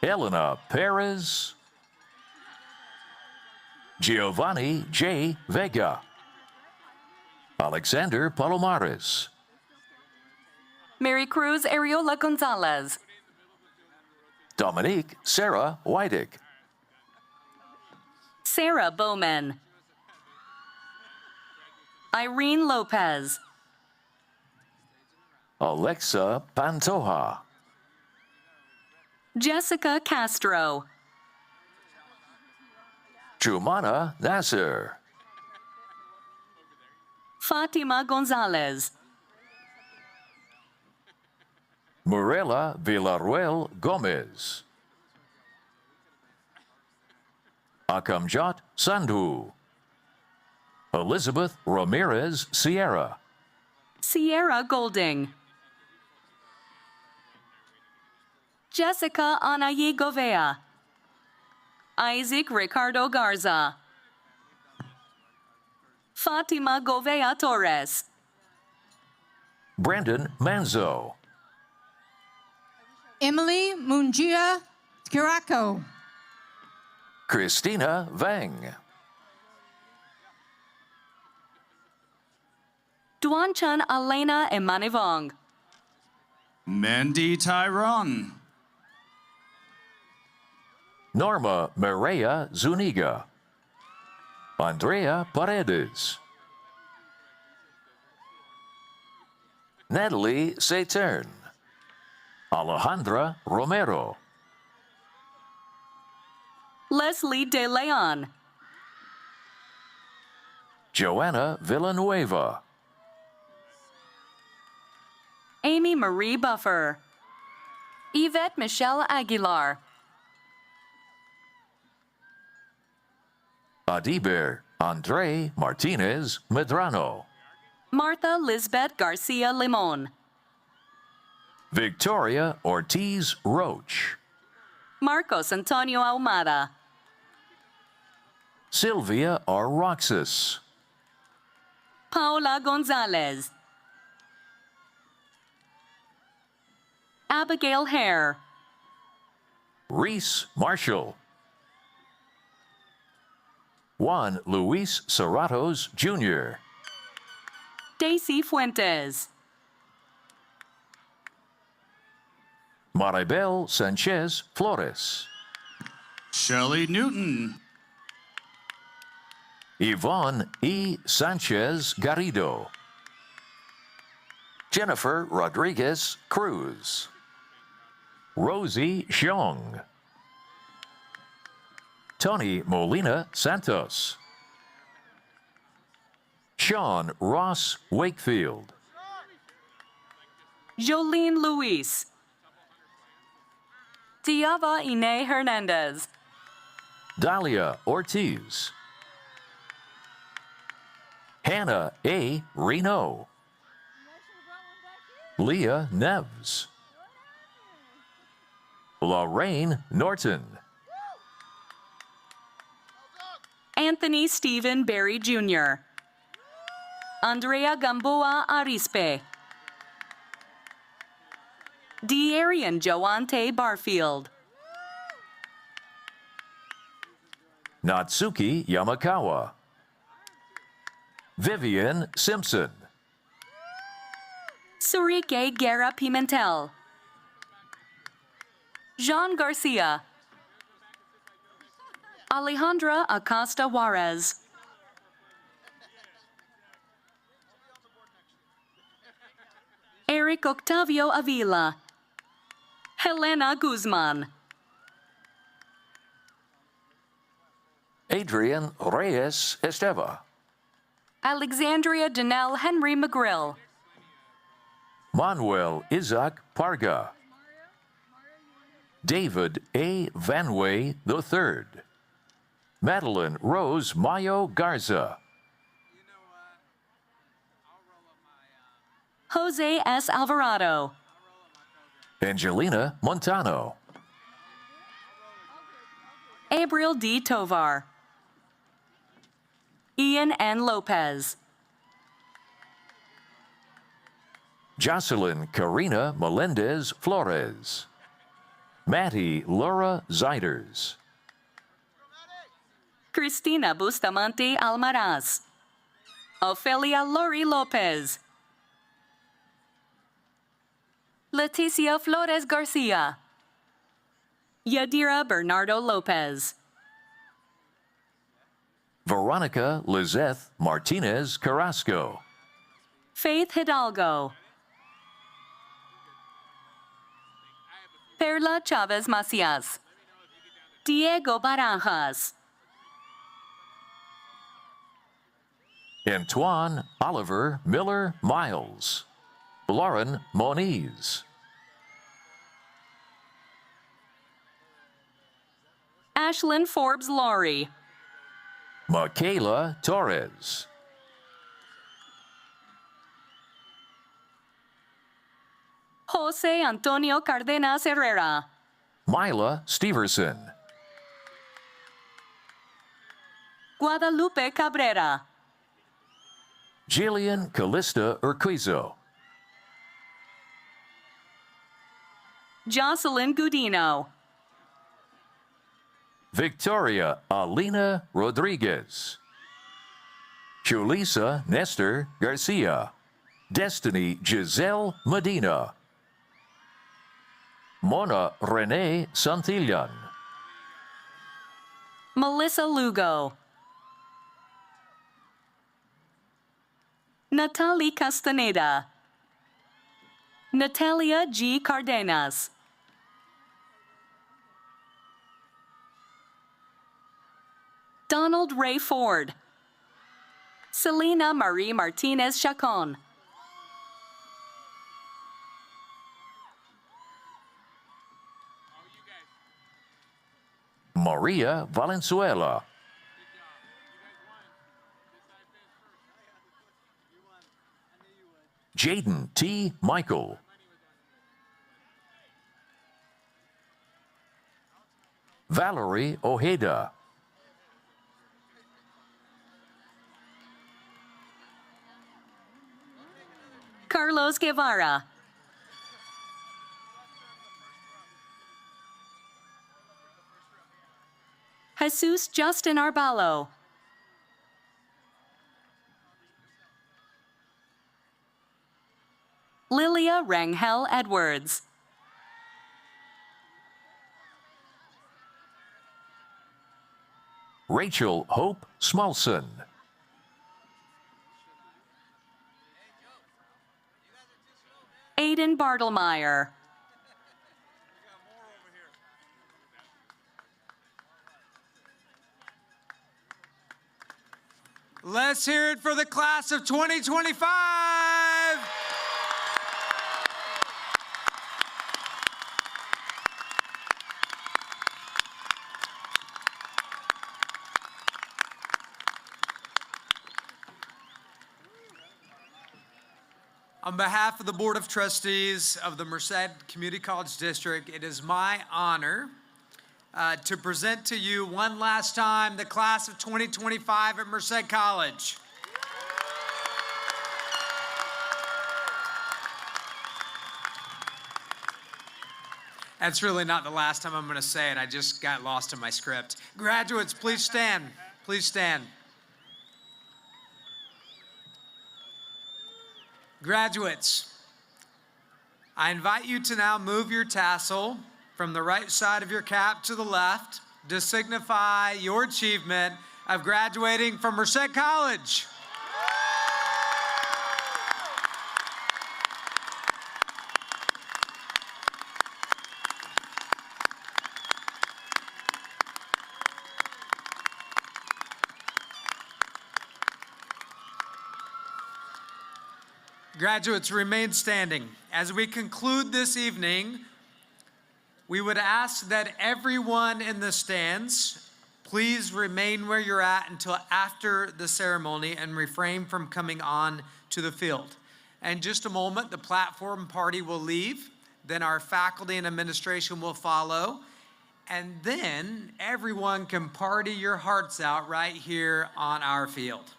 Elena Perez. Giovanni J. Vega. Alexander Palomares. Mary Cruz Ariola Gonzalez. Dominique Sarah Wydick. Sarah Bowman. Irene Lopez. Alexa Pantoja. Jessica Castro. Jumana Nasser. Fatima Gonzalez. Murela Villarruel Gomez. Akamjot Sandhu. Elizabeth Ramirez Sierra. Sierra Golding. Jessica Anayi Govea. Isaac Ricardo Garza. Fatima Govea Torres. Brandon Manzo. Emily Mungia Skirako. Christina Vang. Duanchan Elena Emanivong. Mandy Tyrone. Norma Maria Zuniga. Andrea Paredes. Natalie Saturn. Alejandra Romero. Leslie De Leon. Joanna Villanueva. Amy Marie Buffer. Yvette Michelle Aguilar. Adiber Andre Martinez Medrano. Martha Lisbeth Garcia Limon. Victoria Ortiz Roach. Marcos Antonio Ahumada. Sylvia R. Roxas. Paula Gonzalez. Abigail Hare. Reese Marshall. Juan Luis Serratos Jr. Daisy Fuentes. Maribel Sanchez Flores. Shelley Newton. Yvonne E. Sanchez Garrido. Jennifer Rodriguez Cruz. Rosie Xiong. Tony Molina Santos. Sean Ross Wakefield. Jolene Luis. Tiava Ine Hernandez. Dalia Ortiz. Hannah A. Reno. Leah Neves. Lorraine Norton. Anthony Stephen Berry Jr. Andrea Gamboa Arispe. Dearian Joante Barfield. Natsuki Yamakawa. Vivian Simpson. Surike Guerra Pimentel. Jean Garcia. Alejandra Acosta Juarez. Eric Octavio Avila. Helena Guzman. Adrian Reyes Esteva. Alexandria Danelle Henry McGrill. Manuel Isaac Parga. David A. Vanway III. Madeline Rose Mayo Garza. Jose S. Alvarado. Angelina Montano. Abriel D. Tovar. Ian N. Lopez. Jocelyn Karina Melendez Flores. Matty Laura Ziders. Cristina Bustamante Almaraz. Ofelia Lori Lopez. Leticia Flores Garcia. Yadira Bernardo Lopez. Veronica Lizeth Martinez Carrasco. Faith Hidalgo. Perla Chavez Macias. Diego Barajas. Antoine Oliver Miller Miles. Lauren Moniz. Ashlyn Forbes Laurie. Michaela Torres. Jose Antonio Cardenas Herrera. Mila Steverson. Guadalupe Cabrera. Jillian Callista Urquizo. Jocelyn Gudino. Victoria Alina Rodriguez. Julissa Nestor Garcia. Destiny Giselle Medina. Mona Renee Santillan. Melissa Lugo. Natalie Castaneda. Natalia G. Cardenas. Donald Ray Ford. Selena Marie Martinez Chacon. Maria Valenzuela. Jaden T. Michael. Valerie Ojeda. Carlos Guevara. Jesus Justin Arbalo. Lilia Rangel Edwards. Rachel Hope Smolson. Aiden Bartlemeyer. Let's hear it for the class of 2025. On behalf of the Board of Trustees of the Merced Community College District, it is my honor to present to you one last time the class of 2025 at Merced College. That's really not the last time I'm going to say it. I just got lost in my script. Graduates, please stand. Please stand. Graduates, I invite you to now move your tassel from the right side of your cap to the left to signify your achievement of graduating from Merced College. Graduates, remain standing. As we conclude this evening, we would ask that everyone in the stands please remain where you're at until after the ceremony and refrain from coming on to the field. In just a moment, the platform party will leave, then our faculty and administration will follow, and then everyone can party your hearts out right here on our field.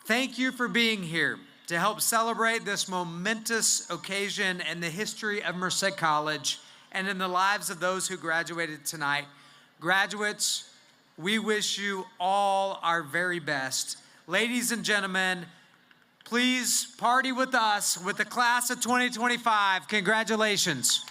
Thank you for being here. to help celebrate this momentous occasion in the history of Merced College and in the lives of those who graduated tonight. Graduates, we wish you all our very best. Ladies and gentlemen, please party with us with the class of 2025. Congratulations.